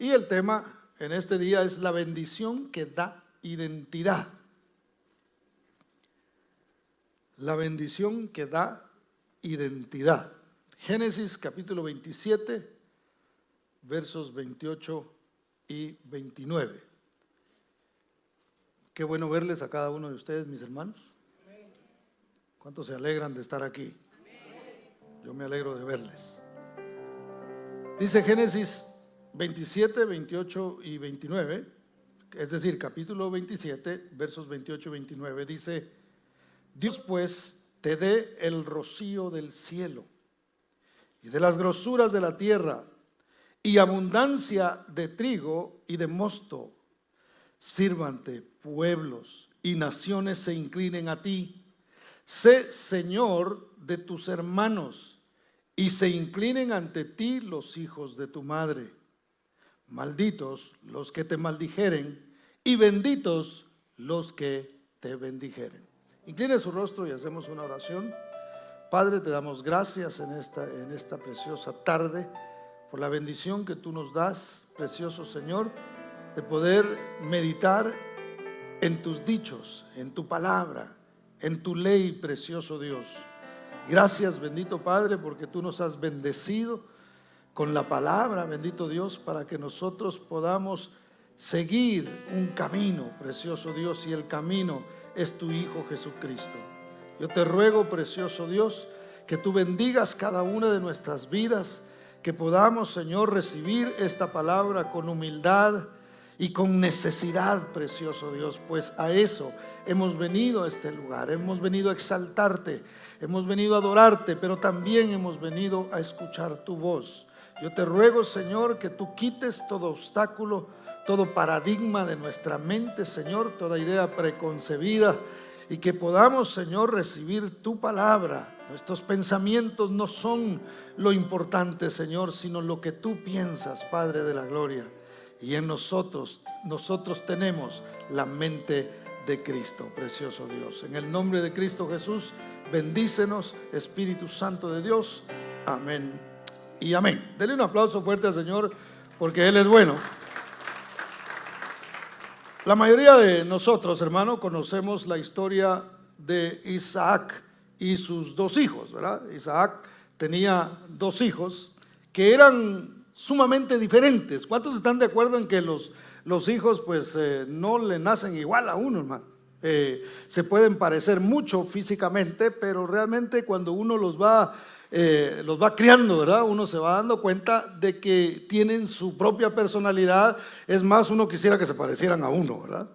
Y el tema en este día es la bendición que da identidad. La bendición que da identidad. Génesis capítulo 27, versos 28 y 29. Qué bueno verles a cada uno de ustedes, mis hermanos. ¿Cuántos se alegran de estar aquí? Yo me alegro de verles. Dice Génesis 27, 28 y 29, es decir, capítulo 27, versos 28 y 29, dice: Dios pues te dé el rocío del cielo y de las grosuras de la tierra y abundancia de trigo y de mosto. Sírvante pueblos y naciones se inclinen a ti. Sé Señor de tus hermanos y se inclinen ante ti los hijos de tu madre. Malditos los que te maldijeren y benditos los que te bendijeren. Incline su rostro y hacemos una oración. Padre, te damos gracias en esta preciosa tarde por la bendición que tú nos das, precioso Señor, de poder meditar en tus dichos, en tu palabra, en tu ley, precioso Dios. Gracias, bendito Padre, porque tú nos has bendecido con la palabra, bendito Dios, para que nosotros podamos seguir un camino, precioso Dios, y el camino es tu Hijo Jesucristo. Yo te ruego, precioso Dios, que tú bendigas cada una de nuestras vidas, que podamos, Señor, recibir esta palabra con humildad y con necesidad, precioso Dios, pues a eso hemos venido a este lugar. Hemos venido a exaltarte, hemos venido a adorarte, pero también hemos venido a escuchar tu voz. Yo te ruego, Señor, que tú quites todo obstáculo, todo paradigma de nuestra mente, Señor, toda idea preconcebida, y que podamos, Señor, recibir tu palabra. Nuestros pensamientos no son lo importante, Señor, sino lo que tú piensas, Padre de la gloria. Y en nosotros tenemos la mente de Cristo, precioso Dios. En el nombre de Cristo Jesús, bendícenos, Espíritu Santo de Dios. Amén y amén. Denle un aplauso fuerte al Señor, porque Él es bueno. La mayoría de nosotros, hermano, conocemos la historia de Isaac y sus dos hijos, ¿verdad? Isaac tenía dos hijos que eran sumamente diferentes. ¿Cuántos están de acuerdo en que los hijos pues no le nacen igual a uno, hermano? Se pueden parecer mucho físicamente, pero realmente cuando uno los va criando, ¿verdad? Uno se va dando cuenta de que tienen su propia personalidad. Es más, uno quisiera que se parecieran a uno, ¿verdad?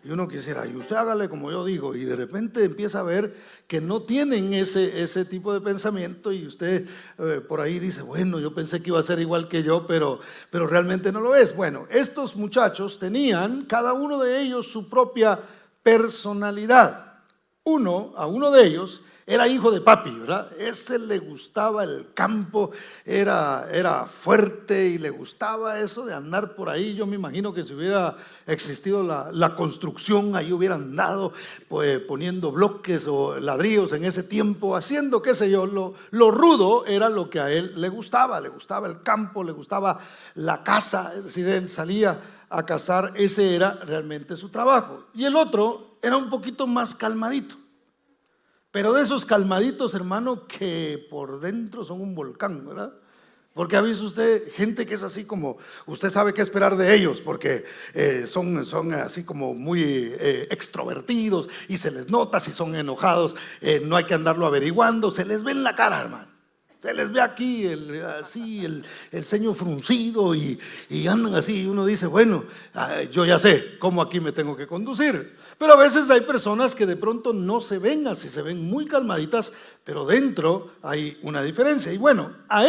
Y uno quisiera, y usted hágale como yo digo, y de repente empieza a ver que no tienen ese tipo de pensamiento, y usted por ahí dice, bueno, yo pensé que iba a ser igual que yo, pero realmente no lo es. Bueno, estos muchachos tenían, cada uno de ellos, su propia personalidad. A uno de ellos era hijo de papi, ¿verdad? Ese le gustaba el campo, era fuerte y le gustaba eso de andar por ahí. Yo me imagino que si hubiera existido la construcción, ahí hubieran andado pues, poniendo bloques o ladrillos en ese tiempo, haciendo qué sé yo. Lo rudo era lo que a él le gustaba el campo, le gustaba la caza, es decir, él salía a cazar, ese era realmente su trabajo. Y el otro era un poquito más calmadito. Pero de esos calmaditos, hermano, que por dentro son un volcán, ¿verdad? Porque ha visto usted gente que es así como, usted sabe qué esperar de ellos, porque son así como muy extrovertidos, y se les nota si son enojados, no hay que andarlo averiguando, se les ve en la cara, hermano. Se les ve aquí el ceño fruncido y andan así, y uno dice, bueno, yo ya sé cómo aquí me tengo que conducir. Pero a veces hay personas que de pronto no se ven así, se ven muy calmaditas, pero dentro hay una diferencia. Y bueno, a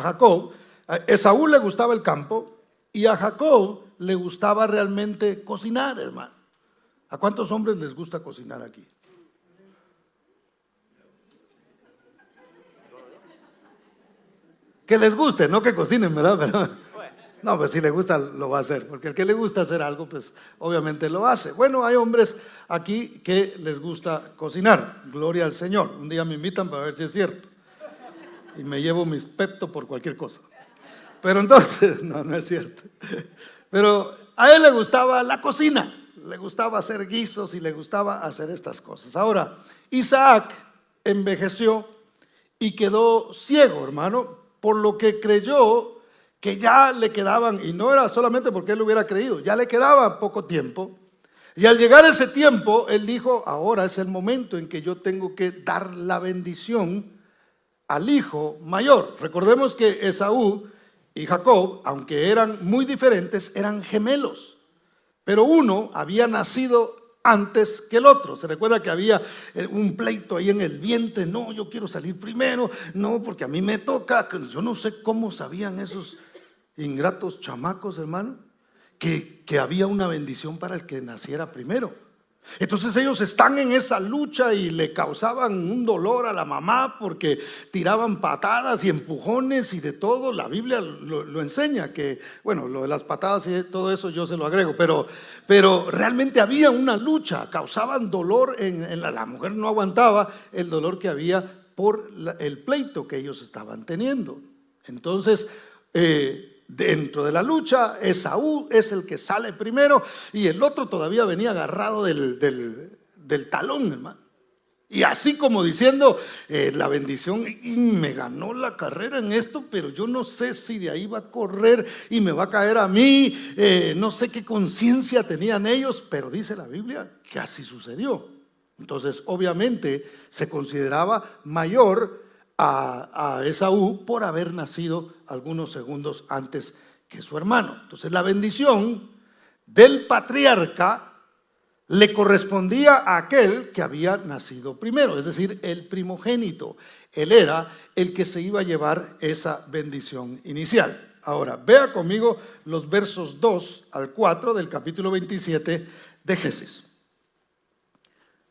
Jacob, a Esaú le gustaba el campo, y a Jacob le gustaba realmente cocinar, hermano. ¿A cuántos hombres les gusta cocinar aquí? Que les guste, no que cocinen, ¿verdad? Pero, no, pues si le gusta lo va a hacer, porque el que le gusta hacer algo, pues obviamente lo hace. Bueno, hay hombres aquí que les gusta cocinar, gloria al Señor. Un día me invitan para ver si es cierto, y me llevo mis pepto por cualquier cosa. Pero entonces, no es cierto. Pero a él le gustaba la cocina, le gustaba hacer guisos y le gustaba hacer estas cosas. Ahora, Isaac envejeció y quedó ciego, hermano, por lo que creyó que ya le quedaban, y no era solamente porque él lo hubiera creído, ya le quedaba poco tiempo. Y al llegar ese tiempo, él dijo, ahora es el momento en que yo tengo que dar la bendición al hijo mayor. Recordemos que Esaú y Jacob, aunque eran muy diferentes, eran gemelos, pero uno había nacido antes que el otro. Se recuerda que había un pleito ahí en el vientre, no, yo quiero salir primero, no, porque a mí me toca. Yo no sé cómo sabían esos ingratos chamacos, hermano, que había una bendición para el que naciera primero. Entonces ellos están en esa lucha y le causaban un dolor a la mamá porque tiraban patadas y empujones y de todo. La Biblia lo enseña, que bueno, lo de las patadas y todo eso yo se lo agrego, pero realmente había una lucha, causaban dolor la mujer no aguantaba el dolor que había por el pleito que ellos estaban teniendo. Entonces dentro de la lucha, Esaú es el que sale primero y el otro todavía venía agarrado del talón, hermano. Y así como diciendo, la bendición, y me ganó la carrera en esto, pero yo no sé si de ahí va a correr y me va a caer a mí. No sé qué conciencia tenían ellos, pero dice la Biblia que así sucedió. Entonces, obviamente, se consideraba mayor a Esaú por haber nacido algunos segundos antes que su hermano. Entonces la bendición del patriarca le correspondía a aquel que había nacido primero, es decir, el primogénito. Él era el que se iba a llevar esa bendición inicial. Ahora, vea conmigo los versos 2 al 4 del capítulo 27 de Génesis.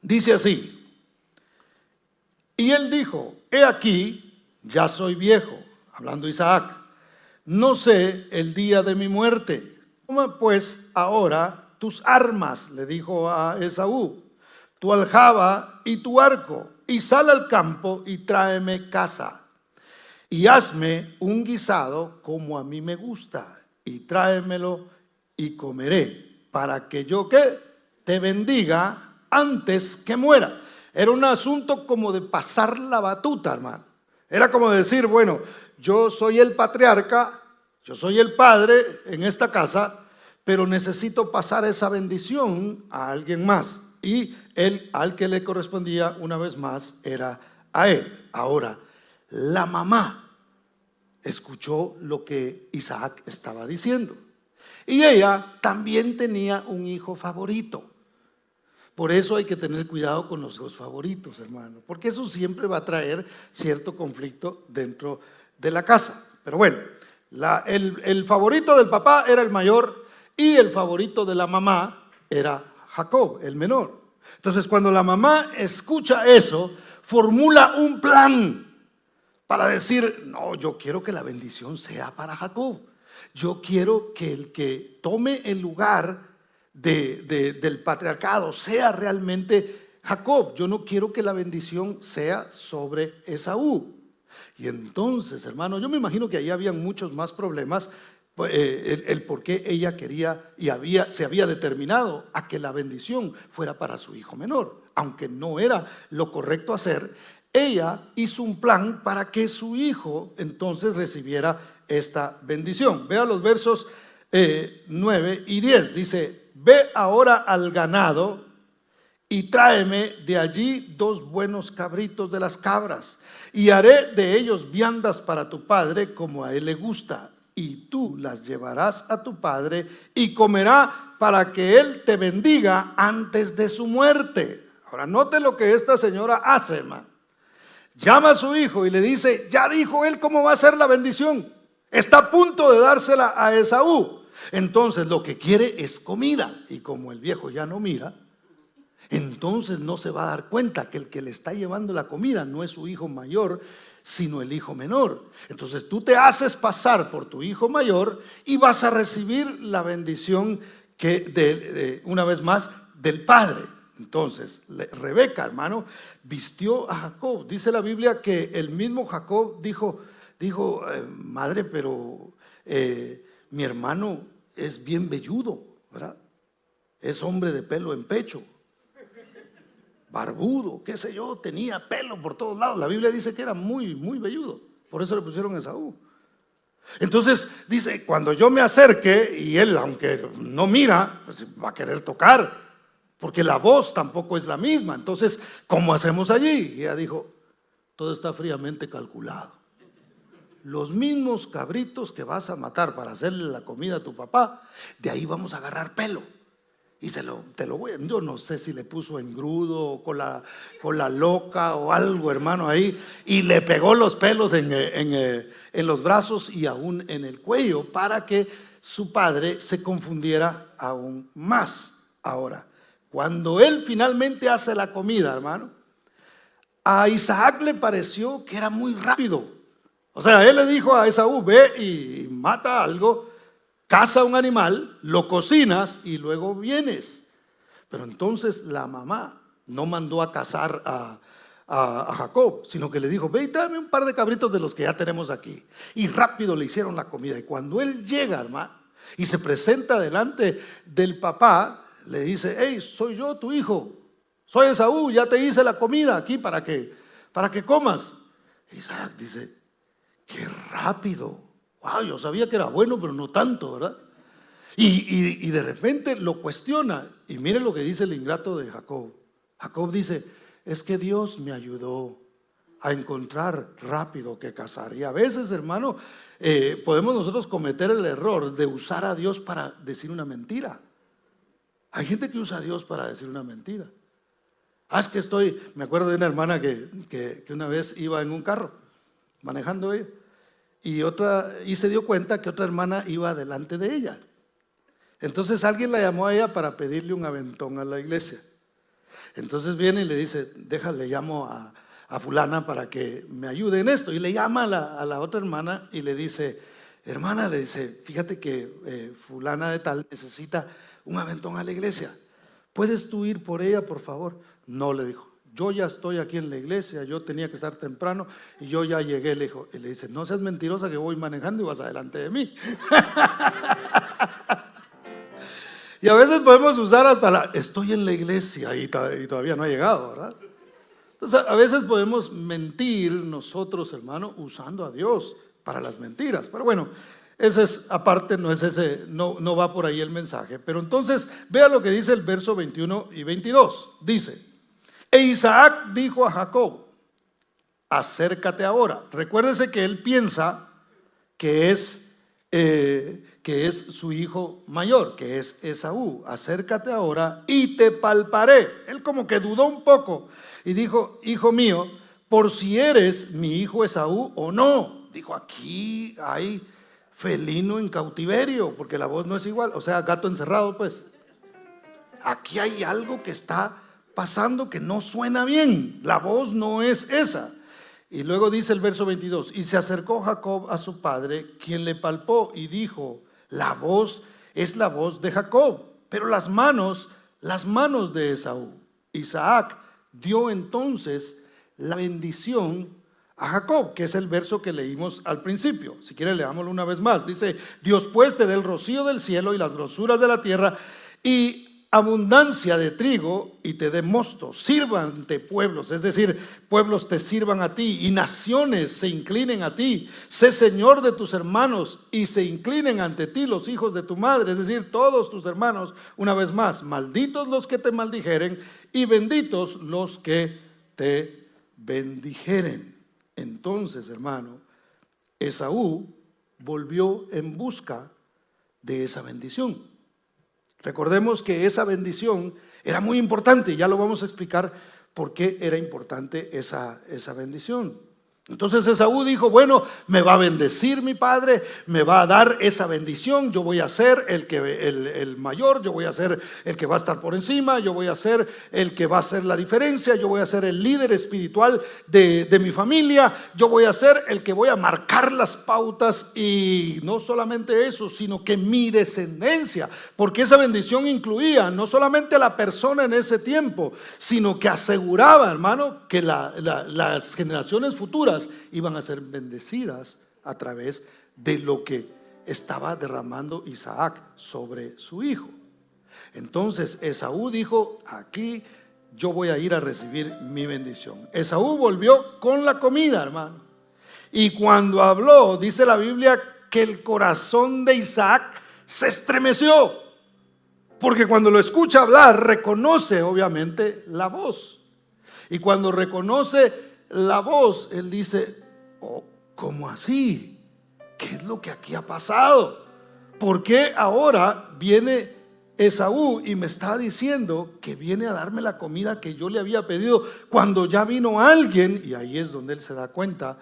Dice así: y él dijo, he aquí, ya soy viejo, hablando Isaac, no sé el día de mi muerte. Toma pues ahora tus armas, le dijo a Esaú, tu aljaba y tu arco, y sal al campo y tráeme caza, y hazme un guisado como a mí me gusta, y tráemelo y comeré, para que yo ¿qué? Te bendiga antes que muera. Era un asunto como de pasar la batuta, hermano. Era como decir, bueno, yo soy el patriarca, yo soy el padre en esta casa, pero necesito pasar esa bendición a alguien más. Y él, al que le correspondía una vez más, era a él. Ahora, la mamá escuchó lo que Isaac estaba diciendo. Y ella también tenía un hijo favorito. Por eso hay que tener cuidado con los hijos favoritos, hermano, porque eso siempre va a traer cierto conflicto dentro de la casa. Pero bueno, el favorito del papá era el mayor y el favorito de la mamá era Jacob, el menor. Entonces, cuando la mamá escucha eso, formula un plan para decir, no, yo quiero que la bendición sea para Jacob. Yo quiero que el que tome el lugar del patriarcado sea realmente Jacob. Yo no quiero que la bendición sea sobre Esaú. Y entonces, hermano, yo me imagino que ahí habían muchos más problemas, el por qué ella quería y se había determinado a que la bendición fuera para su hijo menor, aunque no era lo correcto hacer. Ella hizo un plan para que su hijo entonces recibiera esta bendición. Vea los versos 9 y 10. Dice: ve ahora al ganado y tráeme de allí 2 buenos cabritos de las cabras, y haré de ellos viandas para tu padre como a él le gusta, y tú las llevarás a tu padre y comerá para que él te bendiga antes de su muerte. Ahora note lo que esta señora hace, hermano. Llama a su hijo y le dice, ya dijo él cómo va a ser la bendición, está a punto de dársela a Esaú. Entonces lo que quiere es comida, y como el viejo ya no mira, entonces no se va a dar cuenta que el que le está llevando la comida no es su hijo mayor, sino el hijo menor. Entonces tú te haces pasar por tu hijo mayor y vas a recibir la bendición que una vez más del padre. Entonces Rebeca, hermano, vistió a Jacob. Dice la Biblia que el mismo Jacob dijo, madre, pero mi hermano es bien velludo, ¿verdad? Es hombre de pelo en pecho, barbudo, qué sé yo, tenía pelo por todos lados. La Biblia dice que era muy, muy velludo, por eso le pusieron Esaú. Entonces dice, cuando yo me acerque y él, aunque no mira, pues va a querer tocar, porque la voz tampoco es la misma. Entonces, ¿cómo hacemos allí? Y ella dijo, todo está fríamente calculado. Los mismos cabritos que vas a matar para hacerle la comida a tu papá, de ahí vamos a agarrar pelo. Y te lo voy a, yo no sé si le puso engrudo o con la loca o algo, hermano, ahí. Y le pegó los pelos en los brazos y aún en el cuello para que su padre se confundiera aún más. Ahora, cuando él finalmente hace la comida, hermano, a Isaac le pareció que era muy rápido. O sea, él le dijo a Esaú, ve y mata algo, caza un animal, lo cocinas y luego vienes. Pero entonces la mamá no mandó a cazar a Jacob, sino que le dijo, ve y tráeme un par de cabritos de los que ya tenemos aquí. Y rápido le hicieron la comida. Y cuando él llega, hermano, y se presenta delante del papá, le dice, hey, soy yo tu hijo, soy Esaú, ya te hice la comida aquí para que comas. Isaac dice, qué rápido. Wow, yo sabía que era bueno, pero no tanto, ¿verdad? Y de repente lo cuestiona. Y mire lo que dice el ingrato de Jacob. Jacob dice, es que Dios me ayudó a encontrar rápido que cazar. Y a veces, hermano, podemos nosotros cometer el error de usar a Dios para decir una mentira. Hay gente que usa a Dios para decir una mentira. Es que me acuerdo de una hermana que una vez iba en un carro, manejando ella. Y se dio cuenta que otra hermana iba delante de ella. Entonces alguien la llamó a ella para pedirle un aventón a la iglesia. Entonces viene y le dice, le llamo a fulana para que me ayude en esto. Y le llama a la otra hermana y le dice, hermana, le dice, fíjate que fulana de tal necesita un aventón a la iglesia. ¿Puedes tú ir por ella, por favor? No, le dijo. Yo ya estoy aquí en la iglesia, yo tenía que estar temprano y yo ya llegué, le dijo. Y le dice, no seas mentirosa que voy manejando y vas adelante de mí. Y a veces podemos usar hasta estoy en la iglesia y todavía no ha llegado, ¿verdad? Entonces a veces podemos mentir nosotros, hermano, usando a Dios para las mentiras. Pero bueno, ese es aparte, no va por ahí el mensaje. Pero entonces vea lo que dice el verso 21 y 22. Dice, e Isaac dijo a Jacob, acércate ahora. Recuérdese que él piensa que es su hijo mayor, que es Esaú. Acércate ahora y te palparé. Él como que dudó un poco y dijo, hijo mío, por si eres mi hijo Esaú o no. Dijo, aquí hay felino en cautiverio, porque la voz no es igual, o sea, gato encerrado, pues. Aquí hay algo que está pasando que no suena bien, la voz no es esa. Y luego dice el verso 22, y se acercó Jacob a su padre, quien le palpó y dijo, la voz es la voz de Jacob, pero las manos de Esaú. Isaac dio entonces la bendición a Jacob, que es el verso que leímos al principio. Si quieren leámoslo una vez más. Dice, Dios pues te dé el rocío del cielo y las grosuras de la tierra y abundancia de trigo y te dé mosto. Sírvante pueblos, es decir, pueblos te sirvan a ti y naciones se inclinen a ti. Sé señor de tus hermanos y se inclinen ante ti los hijos de tu madre, es decir, todos tus hermanos. Una vez más, malditos los que te maldijeren y benditos los que te bendijeren. Entonces, hermano, Esaú volvió en busca de esa bendición. Recordemos que esa bendición era muy importante y ya lo vamos a explicar por qué era importante esa bendición. Entonces Esaú dijo, bueno, me va a bendecir mi padre, me va a dar esa bendición, yo voy a ser el mayor, yo voy a ser el que va a estar por encima, yo voy a ser el que va a hacer la diferencia, yo voy a ser el líder espiritual de mi familia, yo voy a ser el que voy a marcar las pautas y no solamente eso, sino que mi descendencia, porque esa bendición incluía no solamente a la persona en ese tiempo, sino que aseguraba, hermano, que las generaciones futuras iban a ser bendecidas a través de lo que estaba derramando Isaac sobre su hijo. Entonces Esaú dijo: aquí yo voy a ir a recibir mi bendición. Esaú volvió con la comida, hermano. Y cuando habló, dice la Biblia que el corazón de Isaac se estremeció, porque cuando lo escucha hablar, reconoce obviamente la voz. Y cuando reconoce la voz, él dice: oh, ¿cómo así? ¿Qué es lo que aquí ha pasado? ¿Por qué ahora viene Esaú y me está diciendo que viene a darme la comida que yo le había pedido, cuando ya vino alguien? Y ahí es donde él se da cuenta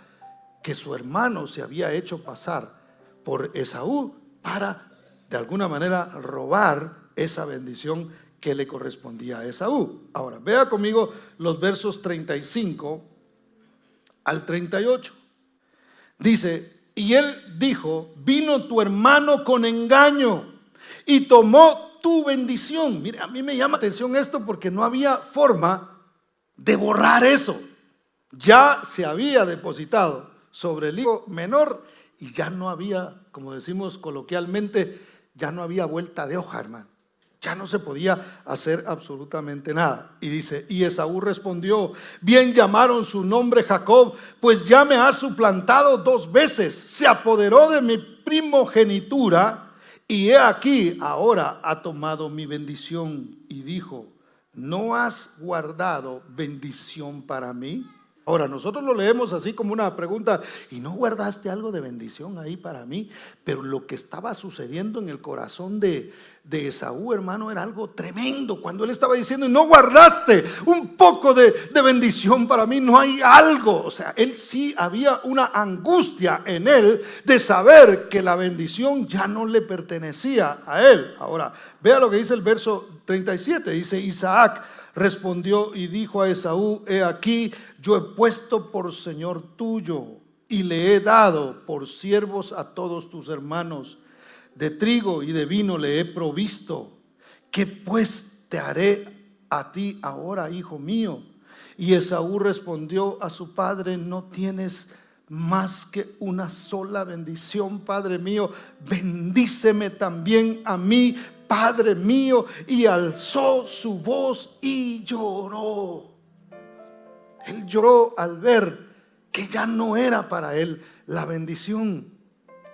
que su hermano se había hecho pasar por Esaú para de alguna manera robar esa bendición que le correspondía a Esaú. Ahora, vea conmigo los versos 35 al 38. Dice: y él dijo: vino tu hermano con engaño y tomó tu bendición. Mire, a mí me llama atención esto, porque no había forma de borrar eso. Ya se había depositado sobre el hijo menor y ya no había, como decimos coloquialmente, ya no había vuelta de hoja, hermano. Ya no se podía hacer absolutamente nada. Y dice: y Esaú respondió: bien llamaron su nombre Jacob, pues ya me ha suplantado 2 veces. Se apoderó de mi primogenitura, y he aquí ahora ha tomado mi bendición. Y dijo: ¿no has guardado bendición para mí? Ahora, nosotros lo leemos así como una pregunta: ¿y no guardaste algo de bendición ahí para mí? Pero lo que estaba sucediendo en el corazón de Esaú, hermano, era algo tremendo. Cuando él estaba diciendo: ¿y no guardaste un poco de bendición para mí? No hay algo. O sea, él sí había una angustia en él de saber que la bendición ya no le pertenecía a él. Ahora, vea lo que dice el verso 37. Dice: Isaac respondió y dijo a Esaú: he aquí, yo he puesto por señor tuyo y le he dado por siervos a todos tus hermanos. De trigo y de vino le he provisto. ¿Qué pues te haré a ti ahora, hijo mío? Y Esaú respondió a su padre: no tienes más que una sola bendición, padre mío. Bendíceme también a mí, padre mío. Y alzó su voz y lloró. Él lloró al ver que ya no era para él la bendición.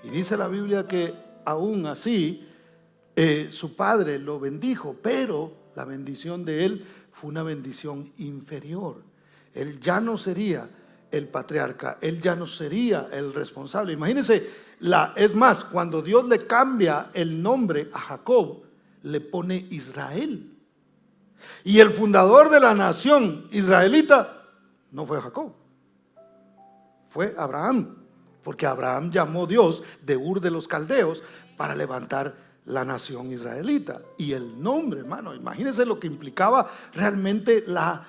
Y dice la Biblia que aún así su padre lo bendijo, pero la bendición de él fue una bendición inferior. Él ya no sería el patriarca, él ya no sería el responsable. Imagínense, es más, cuando Dios le cambia el nombre a Jacob, le pone Israel. Y el fundador de la nación israelita no fue Jacob, fue Abraham, porque Abraham llamó Dios de Ur de los Caldeos para levantar la nación israelita. Y el nombre, hermano, imagínense lo que implicaba realmente la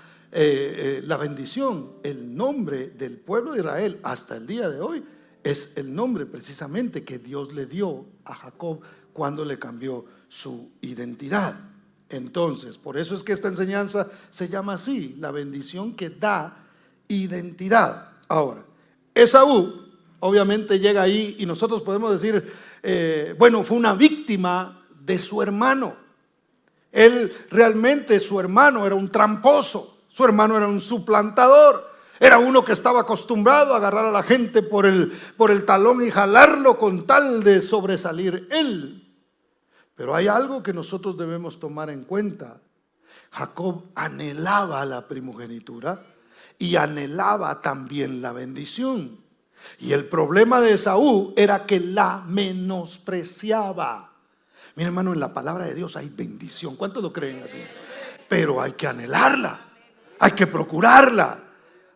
bendición. El nombre del pueblo de Israel hasta el día de hoy es el nombre precisamente que Dios le dio a Jacob cuando le cambió su identidad. Entonces, por eso es que esta enseñanza se llama así: la bendición que da identidad. Ahora, Esaú obviamente llega ahí y nosotros podemos decir, bueno, fue una víctima de su hermano. Él realmente, su hermano era un tramposo, su hermano era un suplantador, era uno que estaba acostumbrado a agarrar a la gente por el talón y jalarlo con tal de sobresalir él. Pero hay algo que nosotros debemos tomar en cuenta. Jacob anhelaba la primogenitura y anhelaba también la bendición. Y el problema de Esaú era que la menospreciaba. Mi hermano, en la palabra de Dios hay bendición. ¿Cuántos lo creen así? Pero hay que anhelarla, hay que procurarla,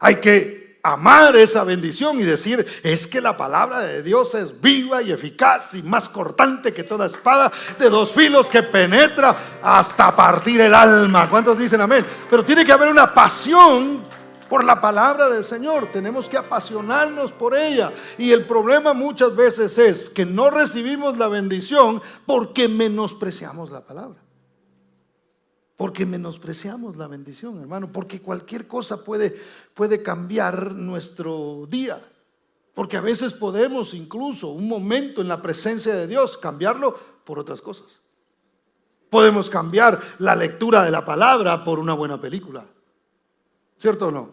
hay que amar esa bendición y decir: es que la palabra de Dios es viva y eficaz y más cortante que toda espada de 2 filos, que penetra hasta partir el alma. ¿Cuántos dicen amén? Pero tiene que haber una pasión por la palabra del Señor. Tenemos que apasionarnos por ella. Y el problema muchas veces es que no recibimos la bendición porque menospreciamos la palabra, porque menospreciamos la bendición, hermano. Porque cualquier cosa puede cambiar nuestro día. Porque a veces podemos incluso un momento en la presencia de Dios cambiarlo por otras cosas. Podemos cambiar la lectura de la palabra por una buena película. ¿Cierto o no?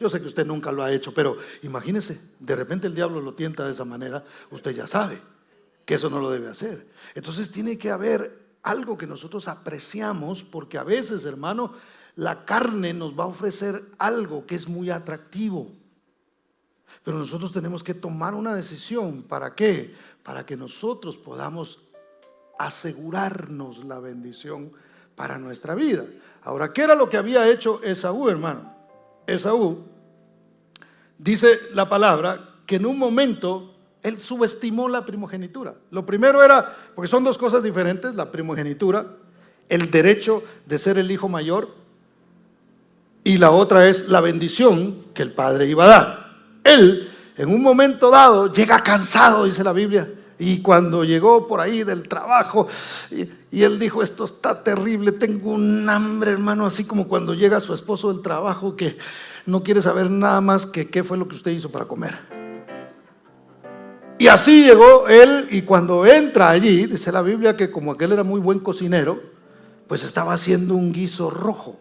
Yo sé que usted nunca lo ha hecho, pero imagínese, de repente el diablo lo tienta de esa manera, usted ya sabe que eso no lo debe hacer. Entonces tiene que haber algo que nosotros apreciamos, porque a veces, hermano, la carne nos va a ofrecer algo que es muy atractivo. Pero nosotros tenemos que tomar una decisión. ¿Para qué? Para que nosotros podamos asegurarnos la bendición para nuestra vida. Ahora, ¿qué era lo que había hecho Esaú, hermano? Esaú, dice la palabra, que en un momento él subestimó la primogenitura. Lo primero era, porque son dos cosas diferentes, la primogenitura, el derecho de ser el hijo mayor, y la otra es la bendición que el padre iba a dar. Él, en un momento dado, llega cansado, dice la Biblia, y cuando llegó por ahí del trabajo, y él dijo, esto está terrible, tengo un hambre, hermano, así como cuando llega su esposo del trabajo que no quiere saber nada más que qué fue lo que usted hizo para comer. Y así llegó él, y cuando entra allí, dice la Biblia que como aquel era muy buen cocinero, pues estaba haciendo un guiso rojo,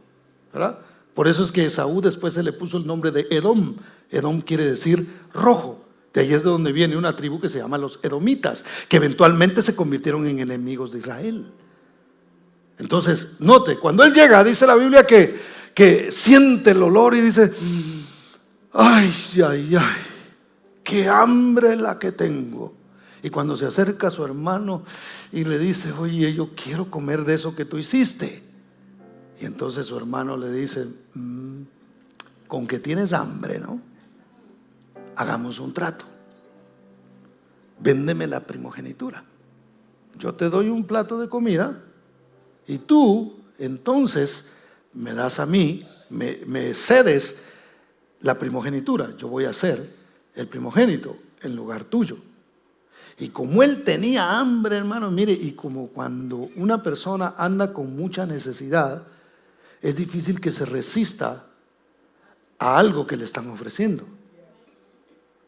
¿verdad? Por eso es que Esaú después se le puso el nombre de Edom. Edom quiere decir rojo. De ahí es de donde viene una tribu que se llama los edomitas, que eventualmente se convirtieron en enemigos de Israel. Entonces, note, cuando él llega, dice la Biblia que siente el olor y dice, ay, ay, ay, qué hambre la que tengo. Y cuando se acerca a su hermano y le dice, oye, yo quiero comer de eso que tú hiciste. Y entonces su hermano le dice, con que tienes hambre, ¿no? Hagamos un trato. Véndeme la primogenitura. Yo te doy un plato de comida y tú entonces me das a mí, me cedes la primogenitura. Yo voy a ser el primogénito en lugar tuyo. Y como él tenía hambre, hermano, mire, y como cuando una persona anda con mucha necesidad, es difícil que se resista a algo que le están ofreciendo.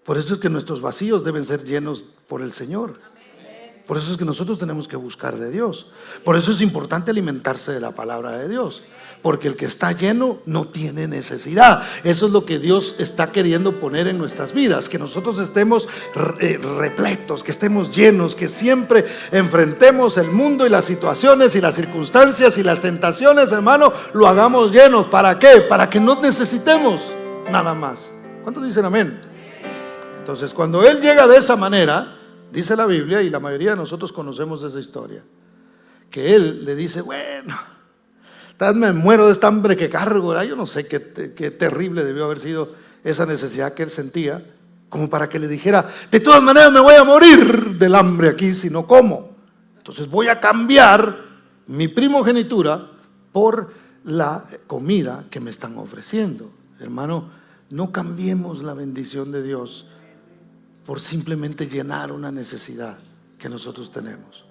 Por eso es que nuestros vacíos deben ser llenos por el Señor. Por eso es que nosotros tenemos que buscar de Dios. Por eso es importante alimentarse de la palabra de Dios. Porque el que está lleno no tiene necesidad. Eso es lo que Dios está queriendo poner en nuestras vidas. Que nosotros estemos repletos, que estemos llenos, que siempre enfrentemos el mundo y las situaciones y las circunstancias y las tentaciones, hermano, lo hagamos llenos. ¿Para qué? Para que no necesitemos nada más. ¿Cuántos dicen amén? Entonces, cuando él llega de esa manera, dice la Biblia, y la mayoría de nosotros conocemos esa historia, que él le dice, bueno, me muero de esta hambre que cargo, ¿verdad? Yo no sé qué terrible debió haber sido esa necesidad que él sentía, como para que le dijera, de todas maneras me voy a morir del hambre aquí si no como. Entonces voy a cambiar mi primogenitura por la comida que me están ofreciendo. Hermano, no cambiemos la bendición de Dios por simplemente llenar una necesidad que nosotros tenemos.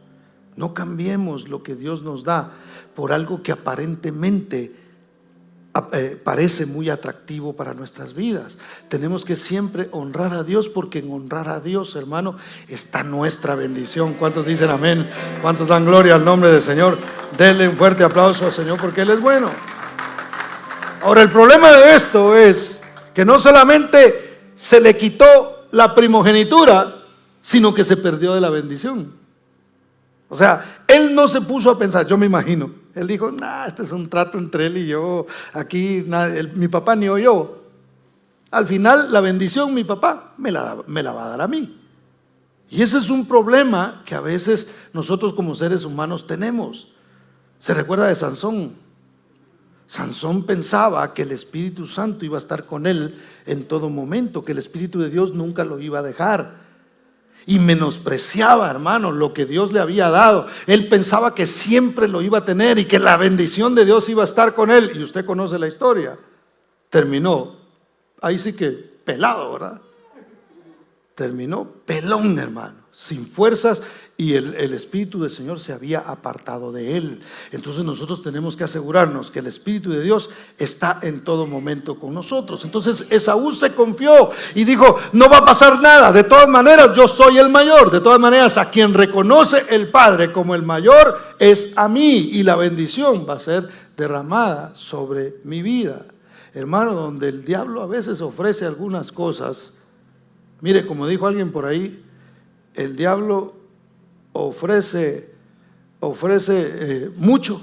No cambiemos lo que Dios nos da por algo que aparentemente parece muy atractivo para nuestras vidas. Tenemos que siempre honrar a Dios, porque en honrar a Dios, hermano, está nuestra bendición. ¿Cuántos dicen amén? ¿Cuántos dan gloria al nombre del Señor? Denle un fuerte aplauso al Señor, porque Él es bueno. Ahora, el problema de esto es que no solamente se le quitó la primogenitura, sino que se perdió de la bendición. O sea, él no se puso a pensar, yo me imagino, él dijo, este es un trato entre él y yo, aquí mi papá ni oyó. Al final la bendición mi papá me la va a dar a mí. Y ese es un problema que a veces nosotros como seres humanos tenemos. ¿Se recuerda de Sansón? Sansón pensaba que el Espíritu Santo iba a estar con él en todo momento, que el Espíritu de Dios nunca lo iba a dejar. Y menospreciaba, hermano, lo que Dios le había dado. Él pensaba que siempre lo iba a tener y que la bendición de Dios iba a estar con él. Y usted conoce la historia. Terminó, ahí sí que pelado, ¿verdad? terminó pelón, hermano, sin fuerzas, y el Espíritu del Señor se había apartado de él. Entonces nosotros tenemos que asegurarnos que el Espíritu de Dios está en todo momento con nosotros. Entonces Esaú se confió y dijo: no va a pasar nada, de todas maneras yo soy el mayor, de todas maneras a quien reconoce el Padre como el mayor es a mí, y la bendición va a ser derramada sobre mi vida. Hermano, donde el diablo a veces ofrece algunas cosas, mire, como dijo alguien por ahí, el diablo ofrece mucho,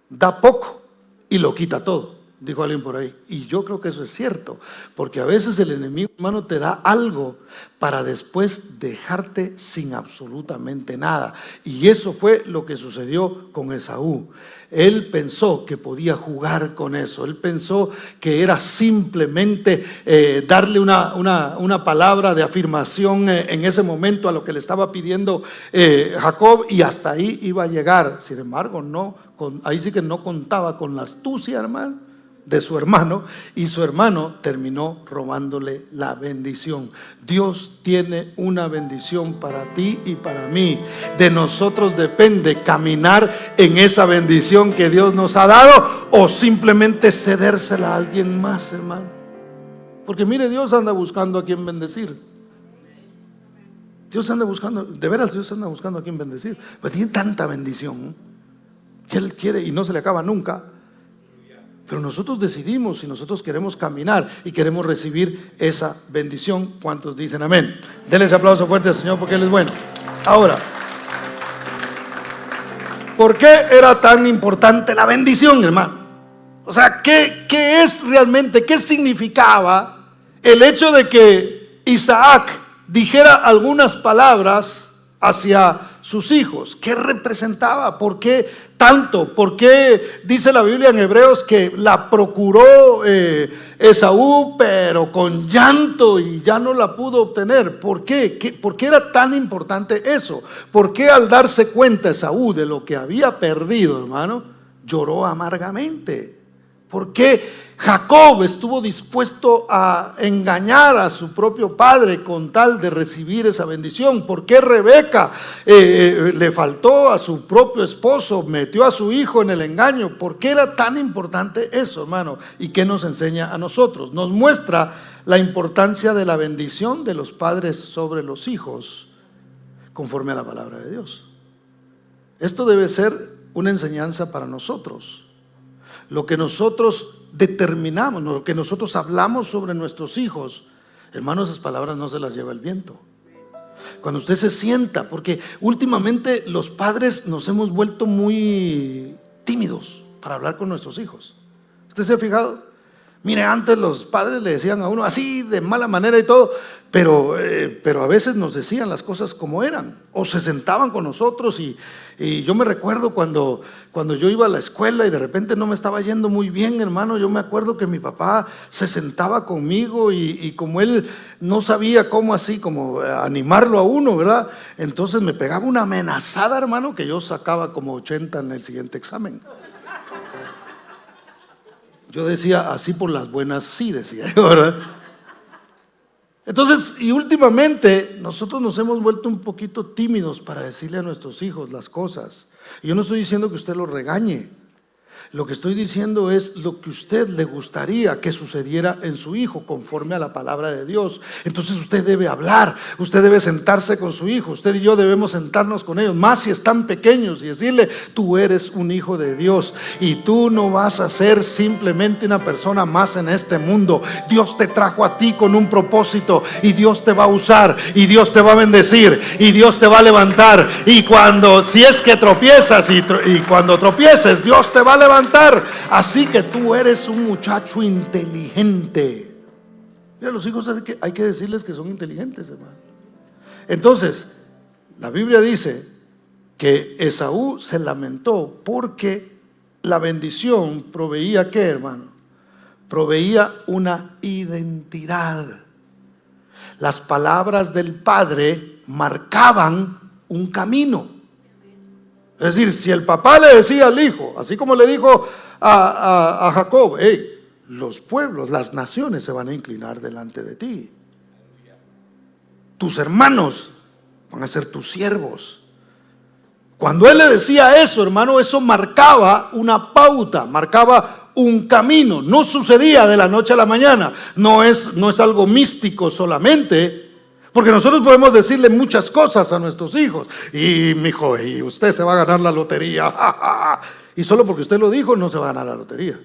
da poco y lo quita todo, dijo alguien por ahí. Y yo creo que eso es cierto, porque a veces el enemigo, hermano, te da algo para después dejarte sin absolutamente nada. Y eso fue lo que sucedió con Esaú. Él pensó que podía jugar con eso. Él pensó que era simplemente darle una palabra de afirmación en ese momento a lo que le estaba pidiendo Jacob, y hasta ahí iba a llegar. Sin embargo, ahí sí que no contaba con la astucia, hermano, de su hermano, y su hermano terminó robándole la bendición. Dios tiene una bendición para ti y para mí. De nosotros depende caminar en esa bendición que Dios nos ha dado, o simplemente cedérsela a alguien más, hermano. Porque mire, Dios anda buscando a quien bendecir. Dios anda buscando, de veras Dios anda buscando a quien bendecir. Pero tiene tanta bendición que Él quiere y no se le acaba nunca. Pero nosotros decidimos si nosotros queremos caminar y queremos recibir esa bendición. ¿Cuántos dicen amén? Denle ese aplauso fuerte al Señor, porque Él es bueno. Ahora, ¿por qué era tan importante la bendición, hermano? O sea, ¿qué es realmente? ¿Qué significaba el hecho de que Isaac dijera algunas palabras hacia sus hijos? ¿Qué representaba? ¿Por qué tanto? ¿Por qué dice la Biblia en Hebreos que la procuró Esaú, pero con llanto, y ya no la pudo obtener? ¿Por qué? ¿Por qué era tan importante eso? ¿Por qué al darse cuenta Esaú de lo que había perdido, hermano, lloró amargamente? ¿Por qué Jacob estuvo dispuesto a engañar a su propio padre con tal de recibir esa bendición? ¿Por qué Rebeca le faltó a su propio esposo, metió a su hijo en el engaño? ¿Por qué era tan importante eso, hermano? ¿Y qué nos enseña a nosotros? Nos muestra la importancia de la bendición de los padres sobre los hijos, conforme a la palabra de Dios. Esto debe ser una enseñanza para nosotros. Lo que nosotros determinamos, lo que nosotros hablamos sobre nuestros hijos, hermanos, esas palabras no se las lleva el viento. Cuando usted se sienta, porque últimamente los padres nos hemos vuelto muy tímidos para hablar con nuestros hijos. ¿Usted se ha fijado? Mire, antes los padres le decían a uno así de mala manera y todo, pero a veces nos decían las cosas como eran, o se sentaban con nosotros, y yo me recuerdo cuando yo iba a la escuela y de repente no me estaba yendo muy bien, hermano. Yo me acuerdo que mi papá se sentaba conmigo, y como él no sabía cómo así como animarlo a uno, ¿verdad? Entonces me pegaba una amenazada, hermano, que yo sacaba como 80 en el siguiente examen. Yo decía, así por las buenas sí, decía yo, ¿verdad? Entonces, y últimamente nosotros nos hemos vuelto un poquito tímidos para decirle a nuestros hijos las cosas. Y yo no estoy diciendo que usted los regañe. Lo que estoy diciendo es lo que usted le gustaría que sucediera en su hijo, conforme a la palabra de Dios. Entonces usted debe hablar, usted debe sentarse con su hijo, usted y yo debemos sentarnos con ellos, más si están pequeños, y decirle: tú eres un hijo de Dios, y tú no vas a ser simplemente una persona más en este mundo. Dios te trajo a ti con un propósito, y Dios te va a usar, y Dios te va a bendecir, y Dios te va a levantar. Y si es que tropiezas, y cuando tropieces, Dios te va a levantar. Así que tú eres un muchacho inteligente. Mira, los hijos hay que decirles que son inteligentes, hermano. Entonces, la Biblia dice que Esaú se lamentó porque la bendición proveía, ¿qué, hermano? Proveía una identidad. Las palabras del padre marcaban un camino. Es decir, si el papá le decía al hijo, así como le dijo a Jacob: hey, los pueblos, las naciones se van a inclinar delante de ti. tus hermanos van a ser tus siervos. Cuando él le decía eso, hermano, eso marcaba una pauta, marcaba un camino. No sucedía de la noche a la mañana. No es algo místico solamente, porque nosotros podemos decirle muchas cosas a nuestros hijos. Y mi hijo, y usted se va a ganar la lotería. Y solo porque usted lo dijo, no se va a ganar la lotería.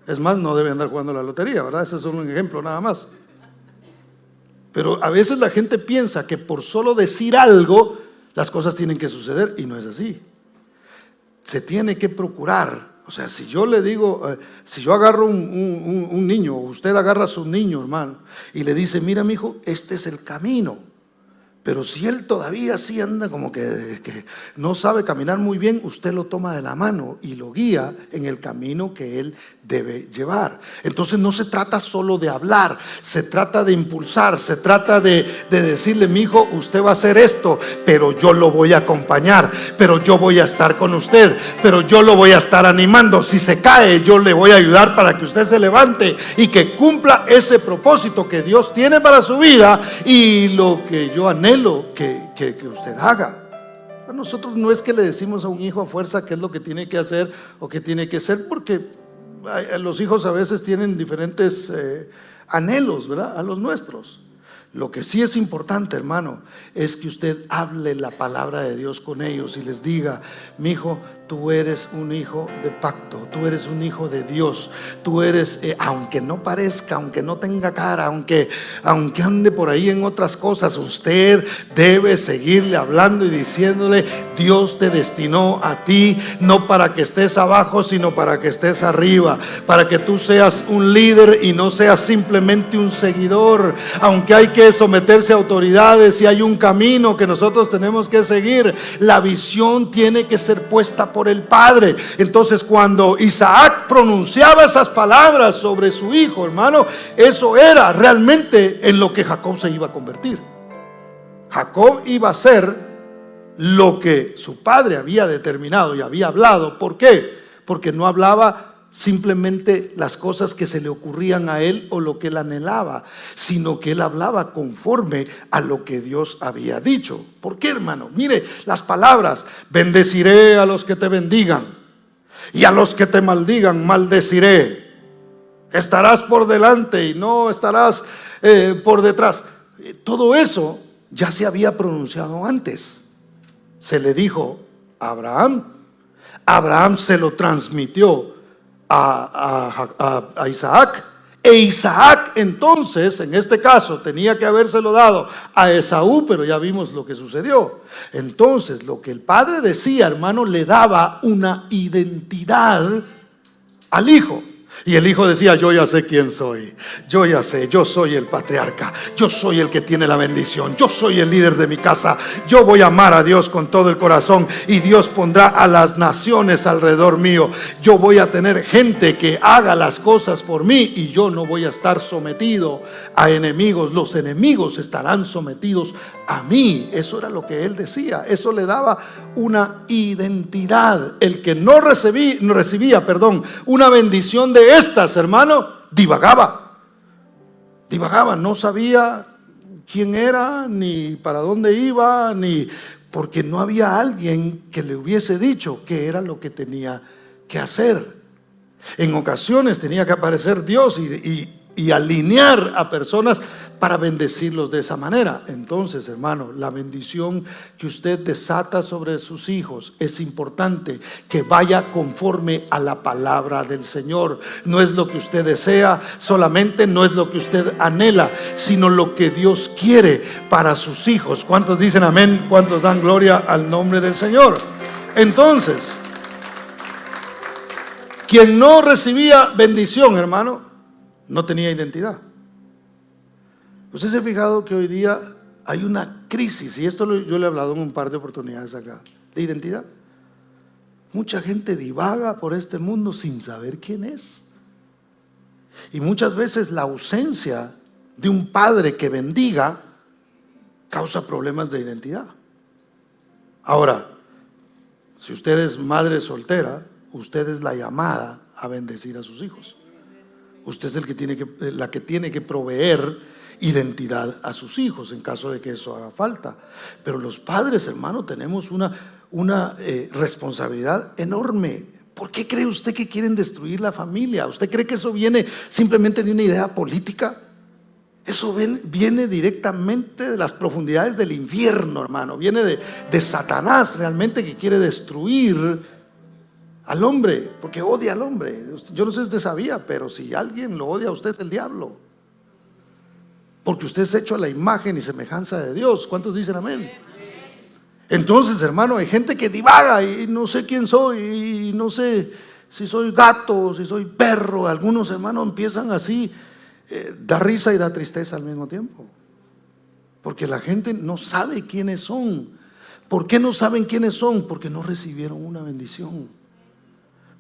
Es más, no debe andar jugando la lotería, ¿verdad? Ese es un ejemplo nada más. Pero a veces la gente piensa que por solo decir algo, las cosas tienen que suceder, y no es así. Se tiene que procurar. O sea, si yo le digo, si yo agarro un niño, o usted agarra a su niño, hermano, y le dice, mira, mi hijo, este es el camino. Pero si él todavía sí anda como que no sabe caminar muy bien, usted lo toma de la mano y lo guía en el camino que él debe llevar. Entonces no se trata solo de hablar, se trata de impulsar, se trata de decirle, mi hijo, usted va a hacer esto, pero yo lo voy a acompañar, pero yo voy a estar con usted, pero yo lo voy a estar animando. Si se cae, yo le voy a ayudar para que usted se levante y que cumpla ese propósito que Dios tiene para su vida y lo que yo anhelo que usted haga. A nosotros no es que le decimos a un hijo a fuerza qué es lo que tiene que hacer o qué tiene que ser, porque los hijos a veces tienen diferentes anhelos, ¿verdad? A los nuestros. Lo que sí es importante, hermano, es que usted hable la palabra de Dios con ellos y les diga, mi hijo, tú eres un hijo de pacto, tú eres un hijo de Dios, tú eres, aunque no parezca, aunque no tenga cara, aunque ande por ahí en otras cosas, usted debe seguirle hablando y diciéndole, Dios te destinó a ti, no para que estés abajo, sino para que estés arriba, para que tú seas un líder y no seas simplemente un seguidor. Aunque hay que someterse a autoridades y hay un camino que nosotros tenemos que seguir, la visión tiene que ser puesta por el Padre. Entonces, cuando Isaac pronunciaba esas palabras sobre su hijo, hermano, eso era realmente en lo que Jacob se iba a convertir. Jacob iba a ser lo que su padre había determinado y había hablado. ¿Por qué? Porque no hablaba simplemente las cosas que se le ocurrían a él o lo que él anhelaba, sino que él hablaba conforme a lo que Dios había dicho. ¿Por qué, hermano? Mire las palabras: bendeciré a los que te bendigan y a los que te maldigan maldeciré. Estarás por delante y no estarás por detrás. Todo eso ya se había pronunciado antes. Se le dijo a Abraham. Abraham se lo transmitió a Isaac, e Isaac entonces en este caso tenía que habérselo dado a Esaú, pero ya vimos lo que sucedió. Entonces lo que el padre decía, hermano, le daba una identidad al hijo. Y el hijo decía, yo ya sé quién soy, yo ya sé, yo soy el patriarca, yo soy el que tiene la bendición, yo soy el líder de mi casa, yo voy a amar a Dios con todo el corazón y Dios pondrá a las naciones alrededor mío. Yo voy a tener gente que haga las cosas por mí y yo no voy a estar sometido a enemigos, los enemigos estarán sometidos a mí. Eso era lo que él decía, eso le daba una identidad. El que no recibía una bendición de estas, hermano, divagaba, no sabía quién era, ni para dónde iba, ni porque no había alguien que le hubiese dicho qué era lo que tenía que hacer. En ocasiones tenía que aparecer Dios y alinear a personas para bendecirlos de esa manera. Entonces, hermano, la bendición que usted desata sobre sus hijos es importante que vaya conforme a la palabra del Señor. No es lo que usted desea solamente, no es lo que usted anhela, sino lo que Dios quiere para sus hijos. ¿Cuántos dicen amén? ¿Cuántos dan gloria al nombre del Señor? Entonces, quien no recibía bendición, hermano, no tenía identidad. Usted se ha fijado que hoy día hay una crisis, y esto yo le he hablado en un par de oportunidades acá, de identidad. Mucha gente divaga por este mundo sin saber quién es. Y muchas veces la ausencia de un padre que bendiga causa problemas de identidad. Ahora, si usted es madre soltera, usted es la llamada a bendecir a sus hijos. Usted es la que tiene que proveer identidad a sus hijos en caso de que eso haga falta. Pero los padres, hermano, tenemos una responsabilidad enorme. ¿Por qué cree usted que quieren destruir la familia? ¿Usted cree que eso viene simplemente de una idea política? Eso viene directamente de las profundidades del infierno, hermano. Viene de Satanás realmente, que quiere destruir al hombre, porque odia al hombre. Yo no sé si usted sabía, pero si alguien lo odia a usted, es el diablo, porque usted es hecho a la imagen y semejanza de Dios. ¿Cuántos dicen amén? Entonces, hermano, hay gente que divaga y no sé quién soy, y no sé si soy gato, si soy perro. Algunos, hermanos, empiezan así, da risa y da tristeza al mismo tiempo, porque la gente no sabe quiénes son. ¿Por qué no saben quiénes son? Porque no recibieron una bendición,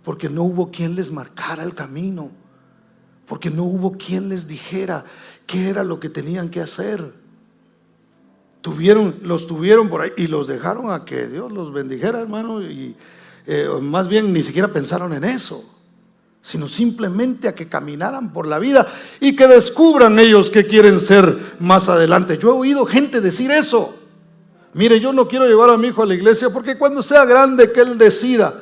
porque no hubo quien les marcara el camino, porque no hubo quien les dijera qué era lo que tenían que hacer. Los tuvieron por ahí y los dejaron a que Dios los bendijera, hermano, y más bien ni siquiera pensaron en eso, sino simplemente a que caminaran por la vida y que descubran ellos qué quieren ser más adelante. Yo he oído gente decir eso: mire, yo no quiero llevar a mi hijo a la iglesia porque cuando sea grande que él decida.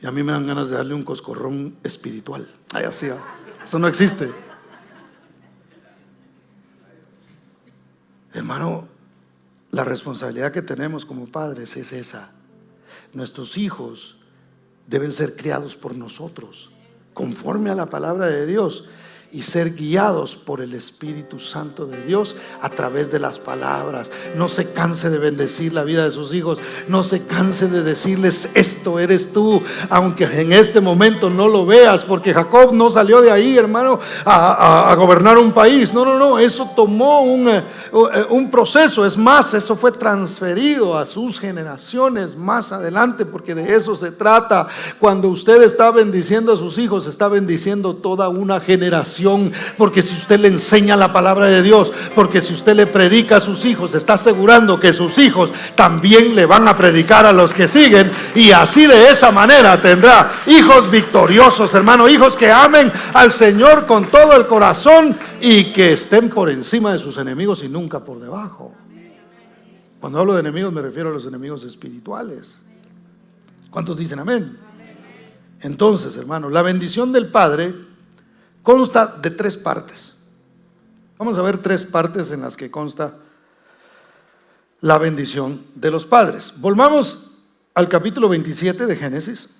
Y a mí me dan ganas de darle un coscorrón espiritual. Ay, así, eso no existe. Hermano, la responsabilidad que tenemos como padres es esa. Nuestros hijos deben ser criados por nosotros, conforme a la palabra de Dios, y ser guiados por el Espíritu Santo de Dios a través de las palabras. No se canse de bendecir la vida de sus hijos. No se canse de decirles: esto eres tú, aunque en este momento no lo veas, porque Jacob no salió de ahí, hermano, a gobernar un país. No, eso tomó un proceso. Es más, eso fue transferido a sus generaciones más adelante, porque de eso se trata. Cuando usted está bendiciendo a sus hijos, está bendiciendo toda una generación. Porque si usted le enseña la palabra de Dios, porque si usted le predica a sus hijos, está asegurando que sus hijos también le van a predicar a los que siguen, y así, de esa manera, tendrá hijos victoriosos, hermano, hijos que amen al Señor con todo el corazón y que estén por encima de sus enemigos y nunca por debajo. Cuando hablo de enemigos me refiero a los enemigos espirituales. ¿Cuántos dicen amén? Entonces, hermano, la bendición del Padre consta de 3 partes. Vamos a ver 3 partes en las que consta la bendición de los padres. Volvamos al capítulo 27 de Génesis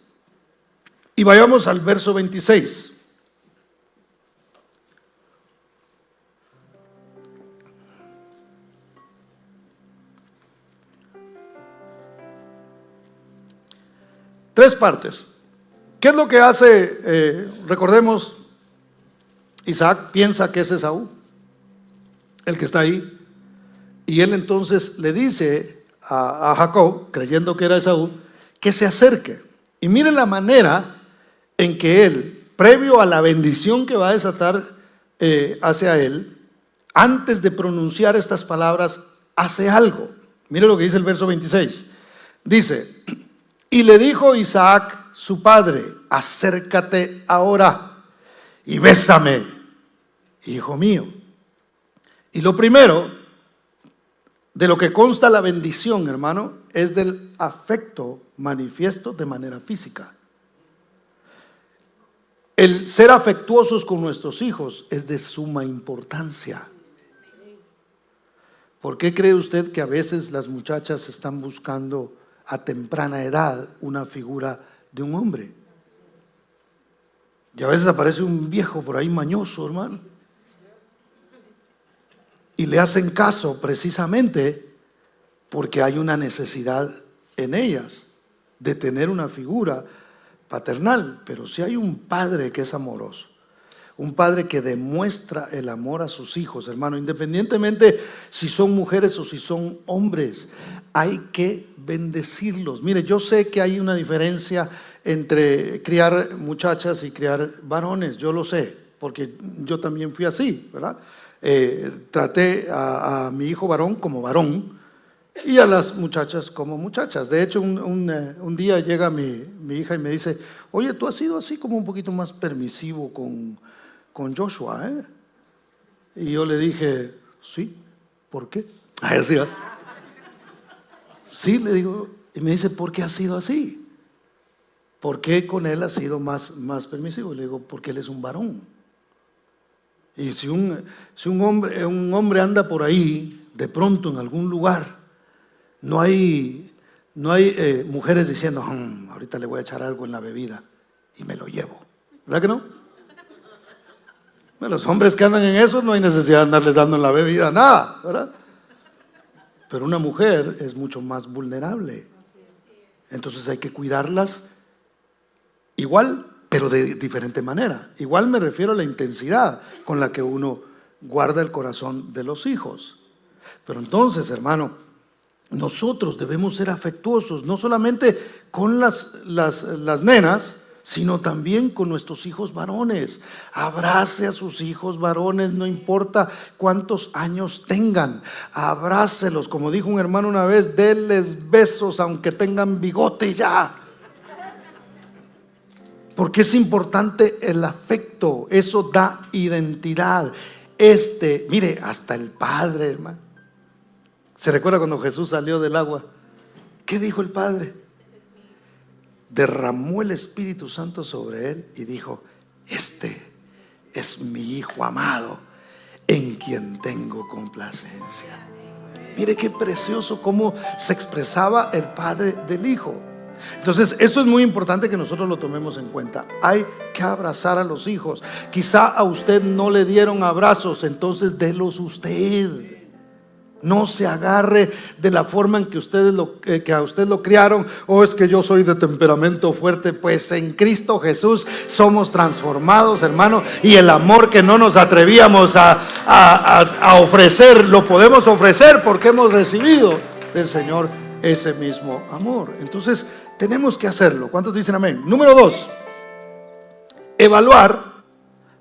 y vayamos al verso 26. Tres partes. ¿Qué es lo que hace? Recordemos, Isaac piensa que es Esaú el que está ahí, y él entonces le dice a Jacob, creyendo que era Esaú, que se acerque. Y mire la manera en que él, previo a la bendición que va a desatar hacia él, antes de pronunciar estas palabras, hace algo. Mire lo que dice el verso 26. Dice: y le dijo Isaac su padre: acércate ahora y bésame, hijo mío. Y lo primero de lo que consta la bendición, hermano, es del afecto manifiesto de manera física. El ser afectuosos con nuestros hijos es de suma importancia. ¿Por qué cree usted que a veces las muchachas están buscando a temprana edad una figura de un hombre? Y a veces aparece un viejo por ahí mañoso, hermano, y le hacen caso precisamente porque hay una necesidad en ellas de tener una figura paternal. Pero si hay un padre que es amoroso, un padre que demuestra el amor a sus hijos, hermano, independientemente si son mujeres o si son hombres, hay que bendecirlos. Mire, yo sé que hay una diferencia entre criar muchachas y criar varones, yo lo sé, porque yo también fui así, ¿verdad? Traté a mi hijo varón como varón, y a las muchachas como muchachas. De hecho, un día llega mi hija y me dice: oye, tú has sido así como un poquito más permisivo con Joshua, ¿eh? Y yo le dije: sí, ¿por qué? Así, ¿eh? Sí, le digo. Y me dice: ¿por qué has sido así? ¿Por qué con él has sido más permisivo? Le digo: porque él es un varón. Y si un hombre anda por ahí, de pronto en algún lugar, no hay mujeres diciendo: ahorita le voy a echar algo en la bebida y me lo llevo. ¿Verdad que no? Bueno, los hombres que andan en eso no hay necesidad de andarles dando en la bebida nada, ¿verdad? Pero una mujer es mucho más vulnerable. Entonces hay que cuidarlas igual, pero de diferente manera. Igual me refiero a la intensidad con la que uno guarda el corazón de los hijos. Pero entonces, hermano, nosotros debemos ser afectuosos, no solamente con las nenas, sino también con nuestros hijos varones. Abrace a sus hijos varones, no importa cuántos años tengan. Abrácelos, como dijo un hermano una vez: denles besos aunque tengan bigote ya. Porque es importante el afecto, eso da identidad. Mire, hasta el Padre, hermano. ¿Se recuerda cuando Jesús salió del agua? ¿Qué dijo el Padre? Derramó el Espíritu Santo sobre él y dijo: este es mi Hijo amado, en quien tengo complacencia. Mire qué precioso cómo se expresaba el Padre del Hijo. Entonces, esto es muy importante que nosotros lo tomemos en cuenta. Hay que abrazar a los hijos. Quizá a usted no le dieron abrazos, entonces délos usted. No se agarre de la forma en que que a usted lo criaron. Es que yo soy de temperamento fuerte. Pues en Cristo Jesús somos transformados, hermano, y el amor que no nos atrevíamos a ofrecer, lo podemos ofrecer porque hemos recibido del Señor ese mismo amor. Entonces tenemos que hacerlo. ¿Cuántos dicen amén? Número 2, evaluar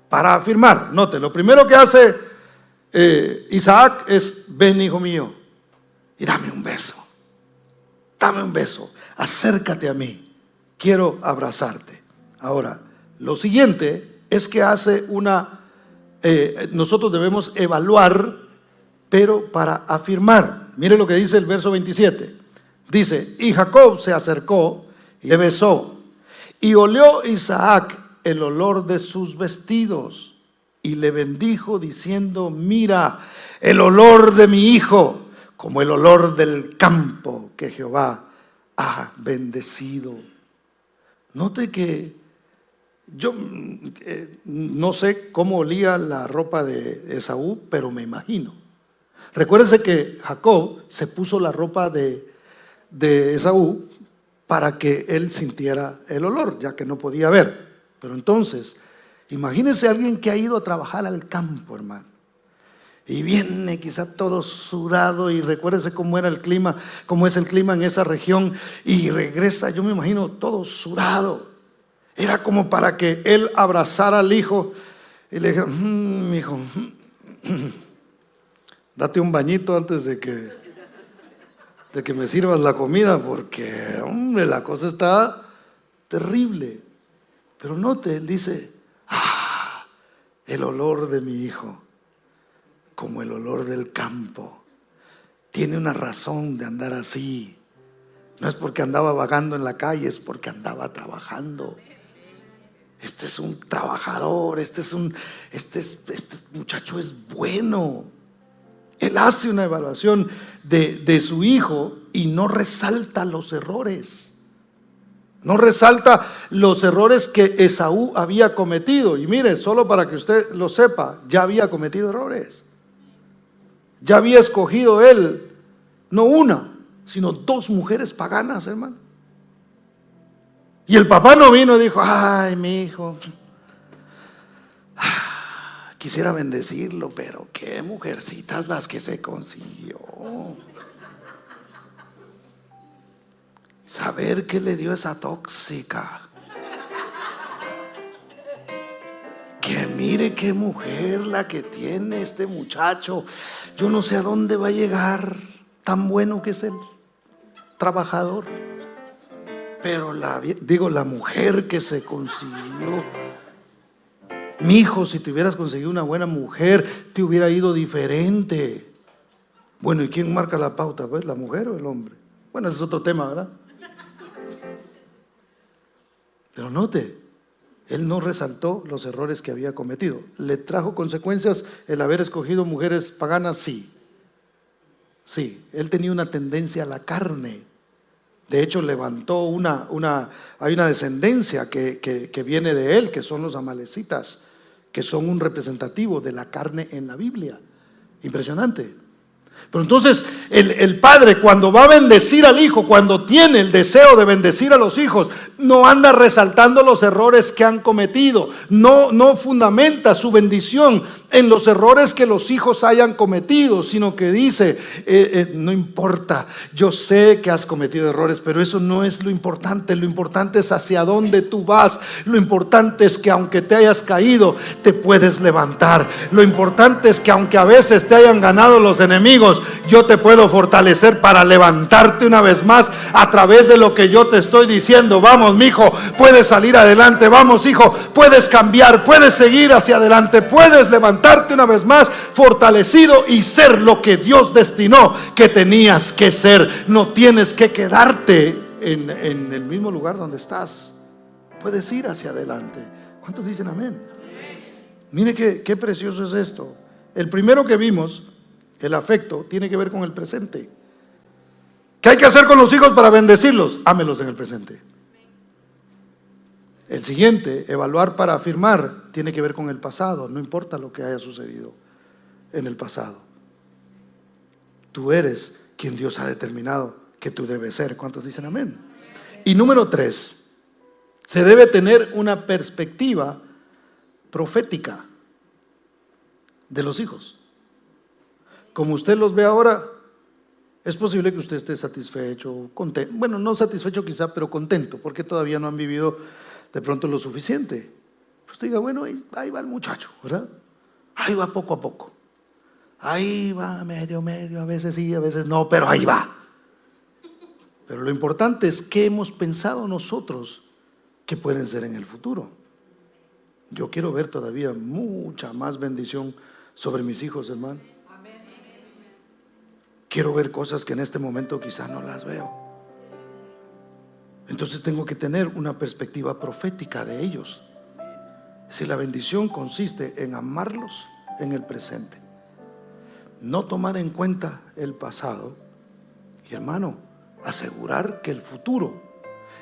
para afirmar. Note, lo primero que hace Isaac es: ven, hijo mío, y dame un beso. Dame un beso, acércate a mí, quiero abrazarte. Ahora, lo siguiente es que hace nosotros debemos evaluar, pero para afirmar. Mire lo que dice el verso 27. Dice: y Jacob se acercó y le besó, y olió Isaac el olor de sus vestidos, y le bendijo diciendo: mira, el olor de mi hijo, como el olor del campo que Jehová ha bendecido. Note que yo no sé cómo olía la ropa de Esaú, pero me imagino. Recuérdese que Jacob se puso la ropa de Esaú para que él sintiera el olor, ya que no podía ver. Pero entonces, imagínese a alguien que ha ido a trabajar al campo, hermano, y viene quizá todo sudado, y recuérdese cómo era el clima, cómo es el clima en esa región, y regresa, yo me imagino, todo sudado. Era como para que él abrazara al hijo y le dijera: hijo, date un bañito antes de que me sirvas la comida, porque, hombre, la cosa está terrible. Pero note, él dice: el olor de mi hijo, como el olor del campo. Tiene una razón de andar así. No es porque andaba vagando en la calle, es porque andaba trabajando. Este es un trabajador, este muchacho es bueno. Él hace una evaluación de su hijo y no resalta los errores. No resalta los errores que Esaú había cometido. Y mire, solo para que usted lo sepa, ya había cometido errores. Ya había escogido él, no una, sino 2 mujeres paganas, hermano. Y el papá no vino y dijo: ay, mi hijo, quisiera bendecirlo, pero qué mujercitas las que se consiguió. Saber qué le dio esa tóxica. Que mire qué mujer la que tiene este muchacho. Yo no sé a dónde va a llegar. tan bueno que es él, trabajador. Pero la mujer que se consiguió, mi hijo, si te hubieras conseguido una buena mujer, te hubiera ido diferente. Bueno, ¿y quién marca la pauta? Pues, ¿la mujer o el hombre? Bueno, ese es otro tema, ¿verdad? Pero note, él no resaltó los errores que había cometido. ¿Le trajo consecuencias el haber escogido mujeres paganas? Sí. Sí, él tenía una tendencia a la carne. De hecho, levantó hay una descendencia que viene de él, que son los amalecitas, que son un representativo de la carne en la Biblia. Impresionante. Pero entonces el padre, cuando va a bendecir al hijo, cuando tiene el deseo de bendecir a los hijos, no anda resaltando los errores que han cometido, no fundamenta su bendición en los errores que los hijos hayan cometido, sino que dice, no importa, yo sé que has cometido errores, pero eso no es lo importante es hacia dónde tú vas. Lo importante es que aunque te hayas caído, te puedes levantar. Lo importante es que aunque a veces te hayan ganado los enemigos, yo te puedo fortalecer para levantarte una vez más a través de lo que yo te estoy diciendo. Vamos, mijo, puedes salir adelante. Vamos, hijo, puedes cambiar, puedes seguir hacia adelante, puedes levantarte una vez más fortalecido y ser lo que Dios destinó que tenías que ser. No tienes que quedarte en el mismo lugar donde estás. Puedes ir hacia adelante. ¿Cuántos dicen amén? Mire qué precioso es esto. El primero que vimos, el afecto, tiene que ver con el presente. ¿Qué hay que hacer con los hijos para bendecirlos? Ámelos en el presente. El siguiente, evaluar para afirmar, tiene que ver con el pasado. No importa lo que haya sucedido en el pasado. Tú eres quien Dios ha determinado que tú debes ser. ¿Cuántos dicen amén? Y número 3, se debe tener una perspectiva profética de los hijos. Como usted los ve ahora, es posible que usted esté satisfecho, contento. Bueno, no satisfecho quizá, pero contento, porque todavía no han vivido de pronto lo suficiente. Usted diga, bueno, ahí va el muchacho, ¿verdad? Ahí va poco a poco. Ahí va medio, a veces sí, a veces no, pero ahí va. Pero lo importante es qué hemos pensado nosotros que pueden ser en el futuro. Yo quiero ver todavía mucha más bendición sobre mis hijos, hermano. Quiero ver cosas que en este momento quizá no las veo. Entonces tengo que tener una perspectiva profética de ellos. Si la bendición consiste en amarlos en el presente, no tomar en cuenta el pasado, y hermano, asegurar que el futuro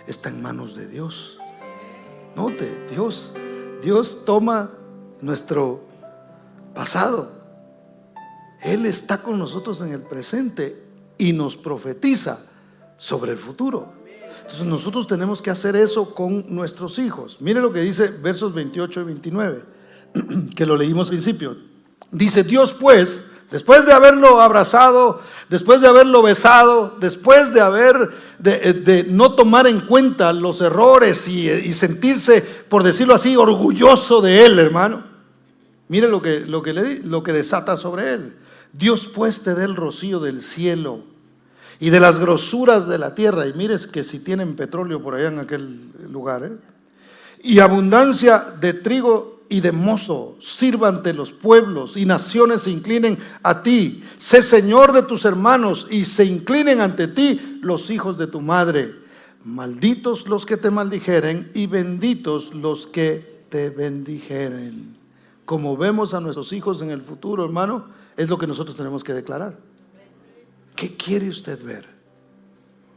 está en manos de Dios. Note, Dios toma nuestro pasado, Él está con nosotros en el presente y nos profetiza sobre el futuro. Entonces nosotros tenemos que hacer eso con nuestros hijos. Mire lo que dice versos 28 y 29, que lo leímos al principio. Dice: Dios pues, después de haberlo abrazado, después de haberlo besado, después de no tomar en cuenta los errores y sentirse, por decirlo así, orgulloso de él, hermano, mire lo que desata sobre él. Dios pues te dé el rocío del cielo y de las grosuras de la tierra. Y mires que si tienen petróleo por allá en aquel lugar, y abundancia de trigo y de mosto, sirva ante los pueblos y naciones se inclinen a ti. Sé Señor de tus hermanos y se inclinen ante ti los hijos de tu madre. Malditos los que te maldijeren y benditos los que te bendijeren. Como vemos a nuestros hijos en el futuro, hermano, es lo que nosotros tenemos que declarar. ¿Qué quiere usted ver?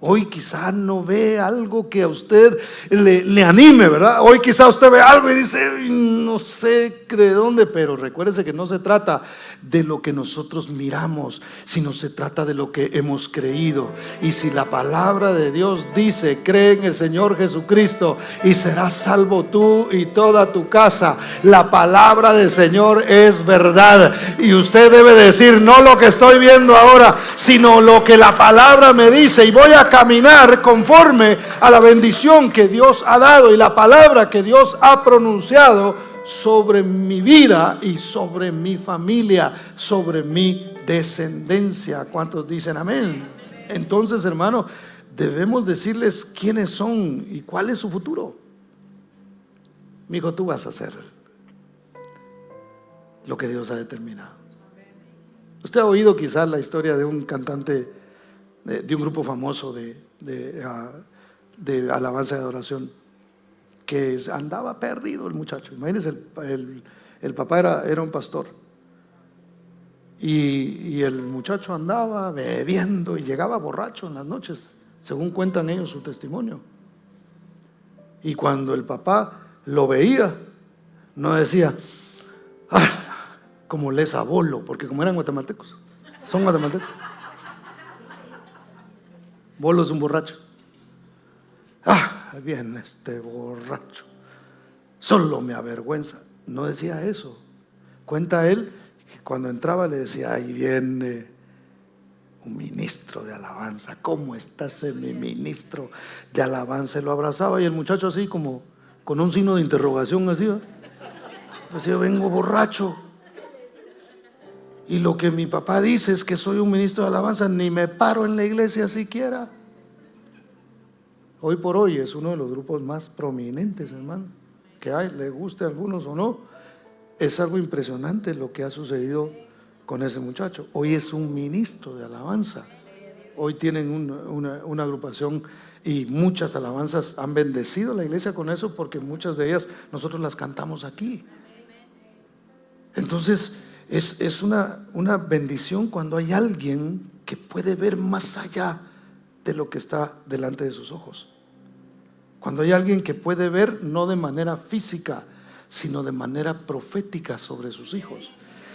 Hoy quizá no ve algo que a usted le anime, ¿verdad? Hoy quizá usted ve algo y dice, no sé de dónde, pero recuérdese que no se trata de lo que nosotros miramos, sino se trata de lo que hemos creído. Y si la palabra de Dios dice, cree en el Señor Jesucristo y serás salvo tú y toda tu casa, la palabra del Señor es verdad. Y usted debe decir, no lo que estoy viendo ahora, sino lo que la palabra me dice, y voy a caminar conforme a la bendición que Dios ha dado y la palabra que Dios ha pronunciado sobre mi vida y sobre mi familia, sobre mi descendencia. ¿Cuántos dicen amén? Entonces, hermano, debemos decirles quiénes son y cuál es su futuro. Mi hijo, tú vas a hacer lo que Dios ha determinado. Usted ha oído quizás la historia de un cantante de un grupo famoso de alabanza y adoración, que andaba perdido el muchacho. Imagínense, el papá era un pastor, y el muchacho andaba bebiendo y llegaba borracho en las noches, según cuentan ellos su testimonio. Y cuando el papá lo veía, no decía, como les abolo, porque como eran guatemaltecos, son guatemaltecos. Bolo es un borracho. Viene este borracho, solo me avergüenza. No decía eso. Cuenta él que cuando entraba le decía, ahí viene un ministro de alabanza. ¿Cómo estás, mi ministro de alabanza? Y lo abrazaba, y el muchacho así como con un signo de interrogación así, decía, vengo borracho, y lo que mi papá dice es que soy un ministro de alabanza, ni me paro en la iglesia siquiera. Hoy por hoy es uno de los grupos más prominentes, hermano, que hay, le guste a algunos o no. Es algo impresionante lo que ha sucedido con ese muchacho. Hoy es un ministro de alabanza. Hoy tienen una agrupación, y muchas alabanzas han bendecido la iglesia con eso, porque muchas de ellas nosotros las cantamos aquí. Entonces es una bendición cuando hay alguien que puede ver más allá de lo que está delante de sus ojos. Cuando hay alguien que puede ver no de manera física, sino de manera profética sobre sus hijos.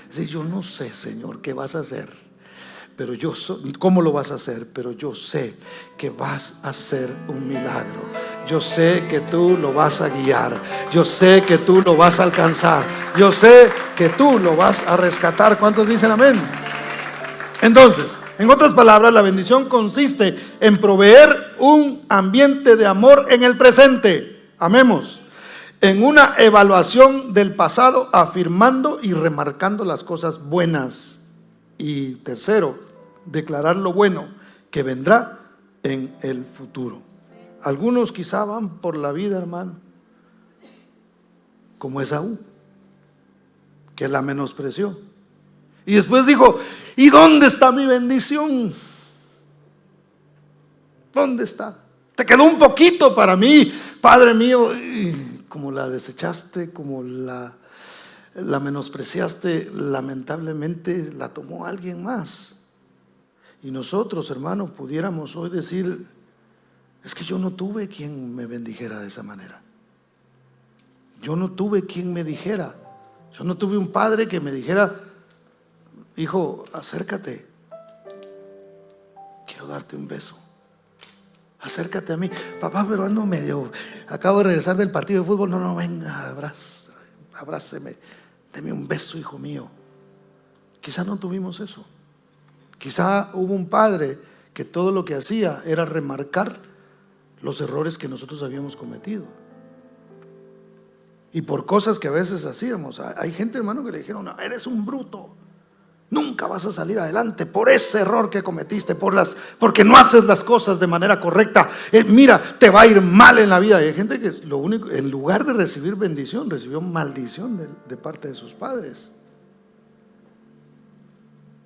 Es decir, yo no sé, Señor, qué vas a hacer, pero ¿cómo lo vas a hacer? Pero yo sé que vas a hacer un milagro. Yo sé que tú lo vas a guiar. Yo sé que tú lo vas a alcanzar. Yo sé que tú lo vas a rescatar. ¿Cuántos dicen amén? Entonces, en otras palabras, la bendición consiste en proveer un ambiente de amor en el presente. Amemos. En una evaluación del pasado, afirmando y remarcando las cosas buenas. Y tercero, declarar lo bueno que vendrá en el futuro. Algunos quizá van por la vida, hermano, como Esaú, que la menospreció. Y después dijo, ¿y dónde está mi bendición? ¿Dónde está? Te quedó un poquito para mí, Padre mío. Y como la desechaste, como la menospreciaste, lamentablemente la tomó alguien más. Y nosotros, hermanos, pudiéramos hoy decir, es que yo no tuve quien me bendijera de esa manera. Yo no tuve quien me dijera. Yo no tuve un padre que me dijera, hijo, acércate, quiero darte un beso, acércate a mí. Papá, pero ando medio, acabo de regresar del partido de fútbol. No, venga, abráceme, deme un beso, hijo mío. Quizá no tuvimos eso. Quizá hubo un padre que todo lo que hacía era remarcar los errores que nosotros habíamos cometido. Y por cosas que a veces hacíamos, hay gente, hermano, que le dijeron, no, eres un bruto, nunca vas a salir adelante por ese error que cometiste, porque no haces las cosas de manera correcta. Mira, te va a ir mal en la vida. Y hay gente que en lugar de recibir bendición, recibió maldición de parte de sus padres.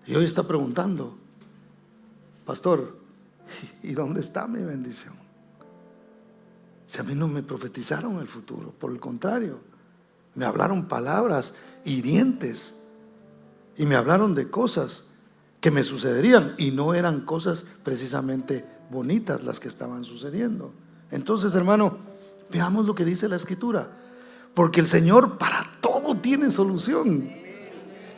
Y hoy está preguntando, pastor, ¿y dónde está mi bendición? Si a mí no me profetizaron el futuro, por el contrario, me hablaron palabras hirientes y me hablaron de cosas que me sucederían, y no eran cosas precisamente bonitas las que estaban sucediendo. Entonces, hermano, veamos lo que dice la Escritura, porque el Señor para todo tiene solución.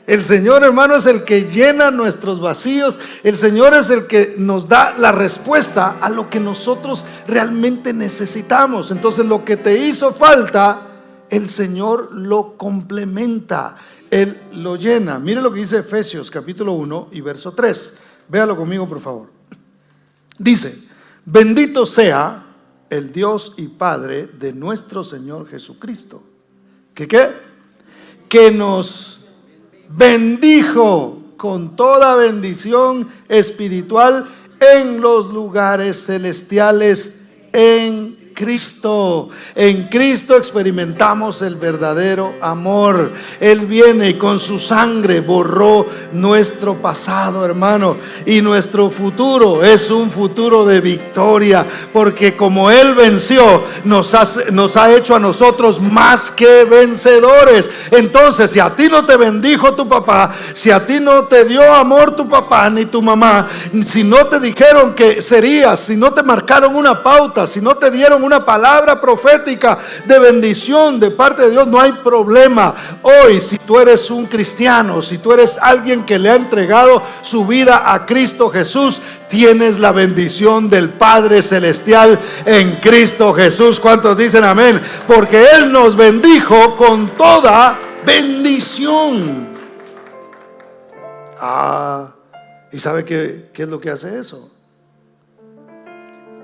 El Señor, hermano, es el que llena nuestros vacíos. El Señor es el que nos da la respuesta a lo que nosotros realmente necesitamos. Entonces, lo que te hizo falta, el Señor lo complementa, Él lo llena. Mire lo que dice Efesios capítulo 1 y verso 3. Véalo conmigo, por favor. Dice, bendito sea el Dios y Padre de nuestro Señor Jesucristo, que ¿qué? que nos bendijo con toda bendición espiritual en los lugares celestiales en Cristo. En Cristo experimentamos el verdadero amor. Él viene y con su sangre borró nuestro pasado, hermano, y nuestro futuro es un futuro de victoria, porque como Él venció, nos ha hecho a nosotros más que vencedores. Entonces, si a ti no te bendijo tu papá, si a ti no te dio amor tu papá ni tu mamá, si no te dijeron que serías, si no te marcaron una pauta, si no te dieron una palabra profética de bendición de parte de Dios, no hay problema. Hoy, si tú eres un cristiano, si tú eres alguien que le ha entregado su vida a Cristo Jesús, tienes la bendición del Padre Celestial en Cristo Jesús. ¿Cuántos dicen amén? Porque Él nos bendijo con toda bendición. ¿Y sabe qué es lo que hace eso?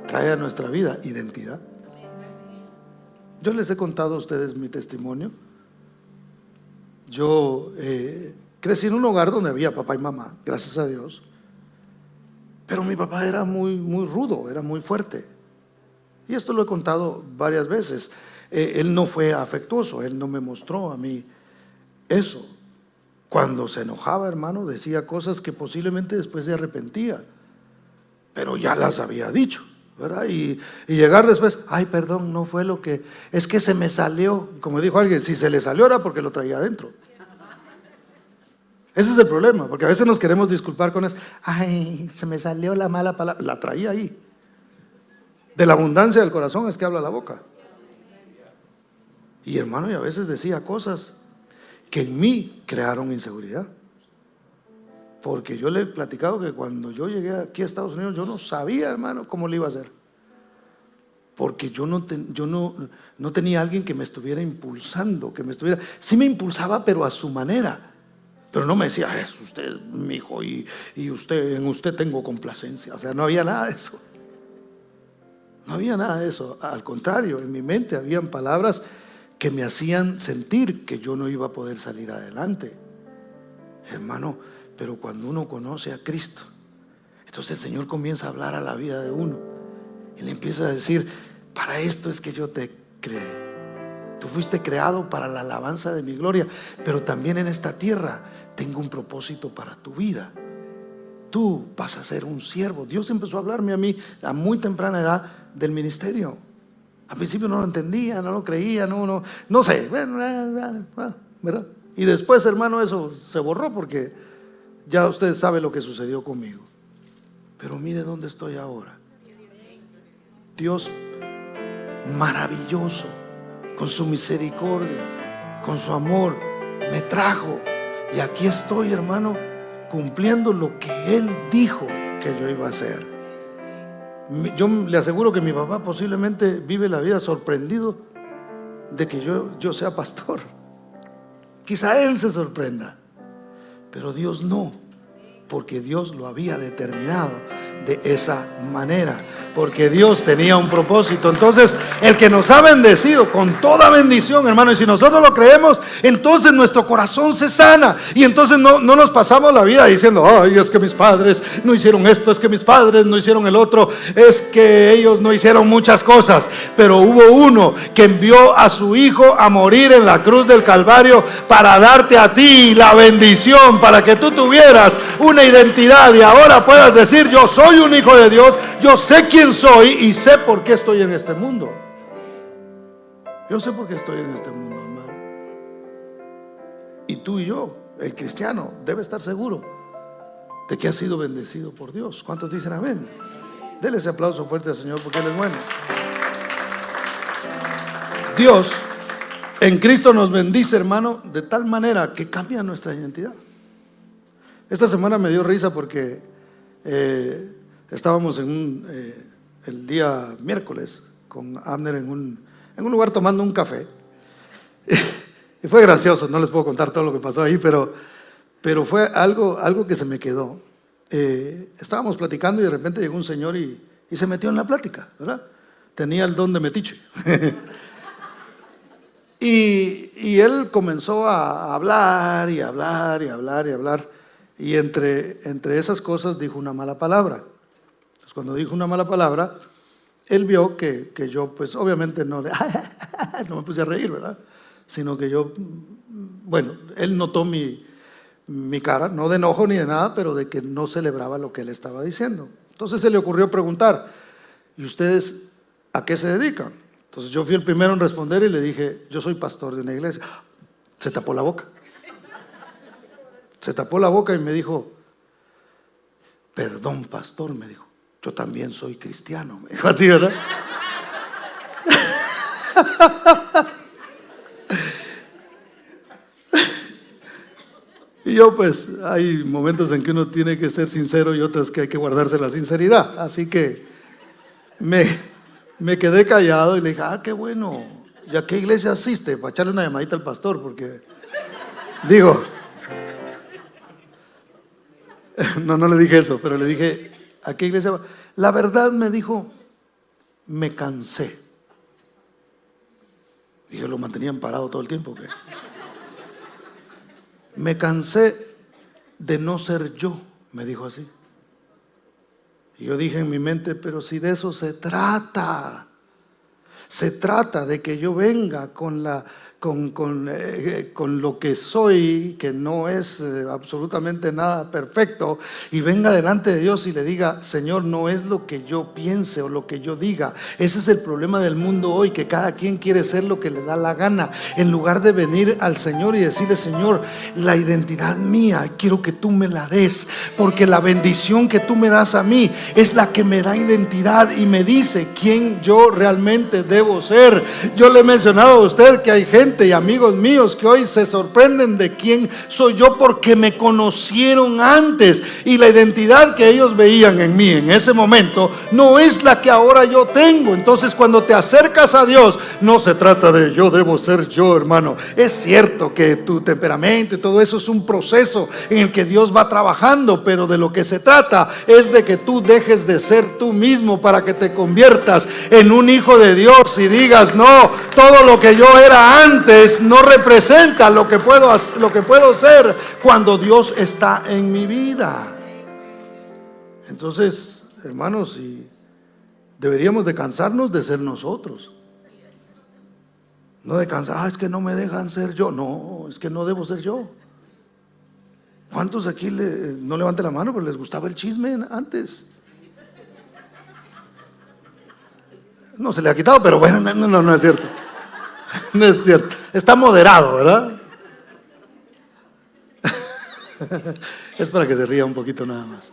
Trae a nuestra vida identidad. Yo les he contado a ustedes mi testimonio. Yo crecí en un hogar donde había papá y mamá, gracias a Dios. Pero mi papá era muy rudo, era muy fuerte. Y esto lo he contado varias veces. Él no fue afectuoso, él no me mostró a mí eso. Cuando se enojaba, hermano, decía cosas que posiblemente después se arrepentía, pero ya las había dicho, ¿verdad? Y llegar después, ay, perdón, no fue lo que, es que se me salió. Como dijo alguien, si se le salió era porque lo traía adentro. Ese es el problema, porque a veces nos queremos disculpar con eso. Ay, se me salió la mala palabra, la traía ahí. De la abundancia del corazón es que habla la boca. Y hermano, y a veces decía cosas que en mí crearon inseguridad. Porque yo le he platicado que cuando yo llegué aquí a Estados Unidos, yo no sabía, hermano, cómo le iba a hacer. Porque yo no tenía alguien que me estuviera impulsando, sí me impulsaba, pero a su manera. Pero no me decía, es usted mi hijo y en usted tengo complacencia. O sea, no había nada de eso. No había nada de eso. Al contrario, en mi mente habían palabras que me hacían sentir que yo no iba a poder salir adelante. Hermano, pero cuando uno conoce a Cristo, entonces el Señor comienza a hablar a la vida de uno y le empieza a decir, para esto es que yo te creé. Tú fuiste creado para la alabanza de mi gloria, pero también en esta tierra tengo un propósito para tu vida. Tú vas a ser un siervo. Dios empezó a hablarme a mí a muy temprana edad del ministerio. Al principio no lo entendía, no lo creía, no sé, ¿verdad? Y después, hermano, eso se borró porque ya usted sabe lo que sucedió conmigo. Pero mire dónde estoy ahora. Dios maravilloso, con su misericordia, con su amor, me trajo. Y aquí estoy, hermano, cumpliendo lo que Él dijo que yo iba a hacer. Yo le aseguro que mi papá posiblemente vive la vida sorprendido de que yo sea pastor. Quizá él se sorprenda, pero Dios no, porque Dios lo había determinado de esa manera, porque Dios tenía un propósito. Entonces, el que nos ha bendecido con toda bendición, hermano, y si nosotros lo creemos, entonces nuestro corazón se sana. Y entonces no nos pasamos la vida diciendo, ay, es que mis padres no hicieron esto, es que mis padres no hicieron el otro, es que ellos no hicieron muchas cosas. Pero hubo uno que envió a su hijo a morir en la cruz del Calvario para darte a ti la bendición, para que tú tuvieras una identidad y ahora puedas decir, yo soy un hijo de Dios, yo sé quién soy y sé por qué estoy en este mundo. Yo sé por qué estoy en este mundo, hermano. Y tú y yo, el cristiano, debe estar seguro de que ha sido bendecido por Dios. ¿Cuántos dicen amén? Dele ese aplauso fuerte al Señor porque Él es bueno. Dios en Cristo nos bendice, hermano, de tal manera que cambia nuestra identidad. Esta semana me dio risa porque estábamos el día miércoles con Abner en un lugar tomando un café. Y fue gracioso, no les puedo contar todo lo que pasó ahí, pero fue algo que se me quedó. Estábamos platicando y de repente llegó un señor y se metió en la plática, ¿verdad? Tenía el don de metiche. Y él comenzó a hablar y hablar y hablar y hablar. Y entre esas cosas dijo una mala palabra. Entonces, cuando dijo una mala palabra, él vio que yo, pues obviamente no me puse a reír, ¿verdad? Sino que yo, bueno, él notó mi cara, no de enojo ni de nada, pero de que no celebraba lo que él estaba diciendo. Entonces se le ocurrió preguntar: ¿y ustedes a qué se dedican? Entonces yo fui el primero en responder y le dije: yo soy pastor de una iglesia. Se tapó la boca. Se tapó la boca y me dijo: perdón, pastor, me dijo, yo también soy cristiano. Me dijo así, ¿verdad? Y yo, pues, hay momentos en que uno tiene que ser sincero y otros que hay que guardarse la sinceridad. Así que me quedé callado y le dije: qué bueno. ¿Y a qué iglesia asiste? Para echarle una llamadita al pastor, porque, digo, no le dije eso, pero le dije: ¿a qué iglesia va? La verdad, me dijo, me cansé. Dije: ¿lo mantenían parado todo el tiempo? ¿Qué? Me cansé de no ser yo, me dijo así. Y yo dije en mi mente: pero si de eso se trata. Se trata de que yo venga con lo que soy, que no es absolutamente nada perfecto, y venga delante de Dios y le diga: Señor, no es lo que yo piense o lo que yo diga. Ese es el problema del mundo hoy, que cada quien quiere ser lo que le da la gana, en lugar de venir al Señor y decirle: Señor, la identidad mía quiero que tú me la des, porque la bendición que tú me das a mí es la que me da identidad y me dice quién yo realmente debo ser. Yo le he mencionado a usted que hay gente y amigos míos que hoy se sorprenden de quién soy yo, porque me conocieron antes, y la identidad que ellos veían en mí en ese momento no es la que ahora yo tengo. Entonces, cuando te acercas a Dios, no se trata de yo debo ser yo, hermano. Es cierto que tu temperamento y todo eso es un proceso en el que Dios va trabajando, pero de lo que se trata es de que tú dejes de ser tú mismo para que te conviertas en un hijo de Dios y digas: no, todo lo que yo era antes no representa lo que puedo ser cuando Dios está en mi vida. Entonces, hermanos, deberíamos de cansarnos de ser nosotros. No de cansar: es que no me dejan ser yo. No, es que no debo ser yo. ¿Cuántos aquí no levante la mano, pero les gustaba el chisme antes? No se le ha quitado, pero bueno, no es cierto. No es cierto. Está moderado, ¿verdad? Es para que se ría un poquito nada más.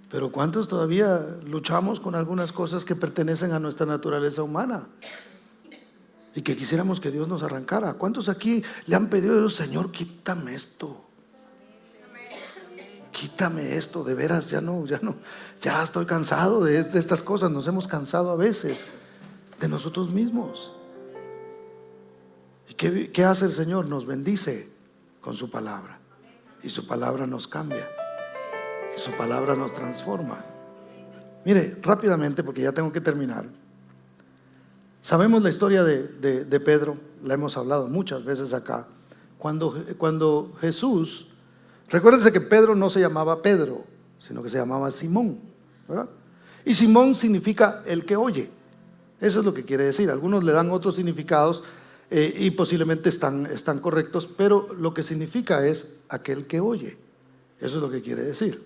Pero ¿cuántos todavía luchamos con algunas cosas que pertenecen a nuestra naturaleza humana y que quisiéramos que Dios nos arrancara? ¿Cuántos aquí le han pedido a Dios: Señor, quítame esto? Quítame esto, de veras, ya estoy cansado de estas cosas. Nos hemos cansado a veces de nosotros mismos. ¿Y qué hace el Señor? Nos bendice con su palabra, y su palabra nos cambia, y su palabra nos transforma. Mire, rápidamente, porque ya tengo que terminar. Sabemos la historia de Pedro, la hemos hablado muchas veces acá. Cuando Jesús, recuérdense que Pedro no se llamaba Pedro, sino que se llamaba Simón, ¿verdad? Y Simón significa el que oye. Eso es lo que quiere decir. Algunos le dan otros significados y posiblemente están correctos, pero lo que significa es aquel que oye. Eso es lo que quiere decir.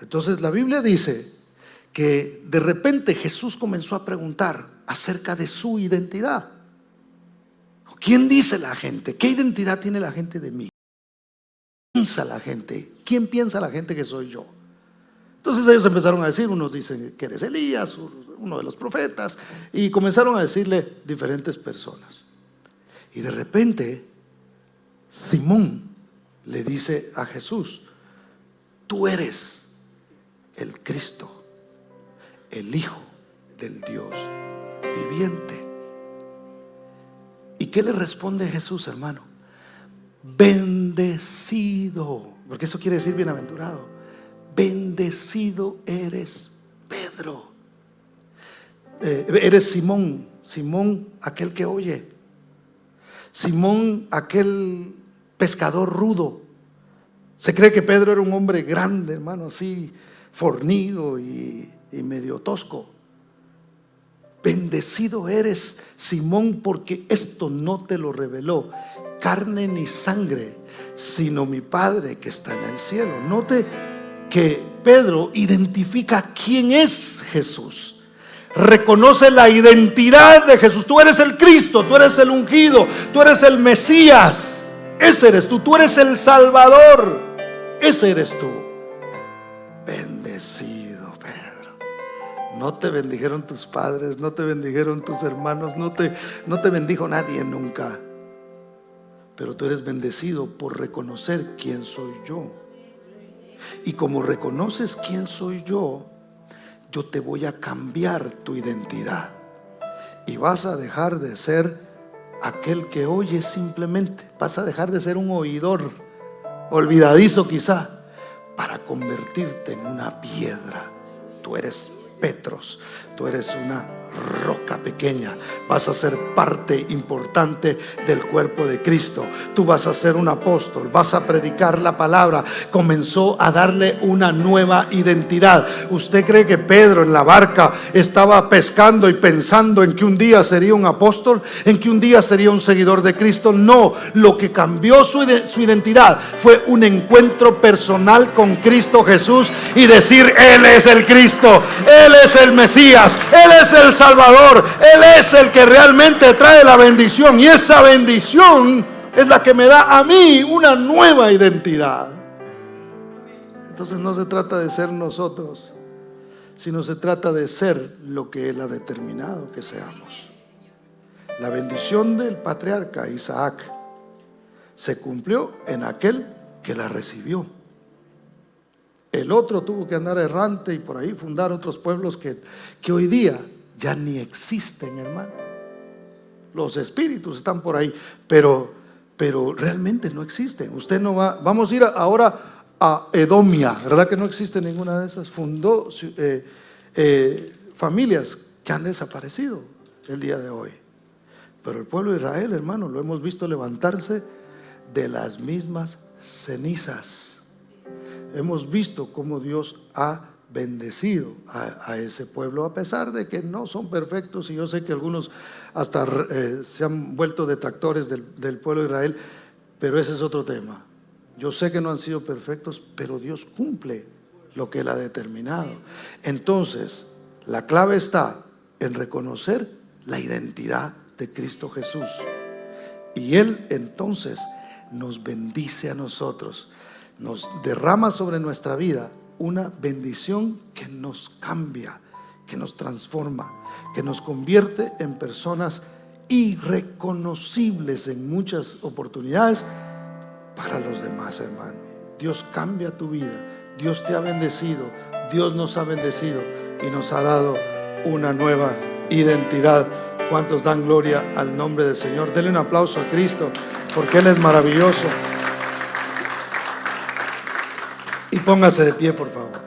Entonces la Biblia dice que de repente Jesús comenzó a preguntar acerca de su identidad. ¿Quién dice la gente? ¿Qué identidad tiene la gente de mí? ¿Quién piensa la gente? ¿Quién piensa la gente que soy yo? Entonces ellos empezaron a decir: unos dicen que eres Elías, uno de los profetas, y comenzaron a decirle diferentes personas. Y de repente Simón le dice a Jesús: tú eres el Cristo, el Hijo del Dios viviente. ¿Y qué le responde Jesús, hermano? Bendecido, porque eso quiere decir bienaventurado. Bendecido eres Pedro, eres Simón, Simón, aquel que oye. Simón, aquel pescador rudo. Se cree que Pedro era un hombre grande, hermano, así fornido y medio tosco. Bendecido eres, Simón, porque esto no te lo reveló carne ni sangre, sino mi Padre que está en el cielo. Note que Pedro identifica quién es Jesús. Reconoce la identidad de Jesús. Tú eres el Cristo, tú eres el ungido, tú eres el Mesías. Ese eres tú eres el Salvador. Ese eres tú. Bendecido, Pedro. No te bendijeron tus padres, no te bendijeron tus hermanos, no te bendijo nadie nunca. Pero tú eres bendecido por reconocer quién soy yo. Y como reconoces quién soy yo te voy a cambiar tu identidad. Y vas a dejar de ser aquel que oye simplemente. Vas a dejar de ser un oidor olvidadizo quizá, para convertirte en una piedra. Tú eres Petros, tú eres una roca pequeña. Vas a ser parte importante del cuerpo de Cristo. Tú vas a ser un apóstol, vas a predicar la palabra. Comenzó a darle una nueva identidad. ¿Usted cree que Pedro en la barca estaba pescando y pensando en que un día sería un apóstol, en que un día sería un seguidor de Cristo? No, lo que cambió su identidad fue un encuentro personal con Cristo Jesús y decir: Él es el Cristo, Él es el Mesías, Él es el Salvador, Él es el que realmente trae la bendición. Y esa bendición es la que me da a mí una nueva identidad. Entonces no se trata de ser nosotros, sino se trata de ser lo que Él ha determinado que seamos. La bendición del patriarca Isaac se cumplió en aquel que la recibió. El otro tuvo que andar errante y por ahí fundar otros pueblos que hoy día ya ni existen, hermano. Los espíritus están por ahí, pero realmente no existen. Usted no va. Vamos a ir ahora a Edomia, ¿verdad que no existe ninguna de esas? Fundó familias que han desaparecido el día de hoy. Pero el pueblo de Israel, hermano, lo hemos visto levantarse de las mismas cenizas. Hemos visto cómo Dios ha bendecido a ese pueblo, a pesar de que no son perfectos, y yo sé que algunos hasta se han vuelto detractores del pueblo de Israel, pero ese es otro tema. Yo sé que no han sido perfectos, pero Dios cumple lo que Él ha determinado. Entonces, la clave está en reconocer la identidad de Cristo Jesús, y Él entonces nos bendice a nosotros, nos derrama sobre nuestra vida una bendición que nos cambia, que nos transforma, que nos convierte en personas irreconocibles en muchas oportunidades para los demás, hermano. Dios cambia tu vida, Dios te ha bendecido, Dios nos ha bendecido y nos ha dado una nueva identidad. ¿Cuántos dan gloria al nombre del Señor? Denle un aplauso a Cristo, porque Él es maravilloso. Y póngase de pie, por favor.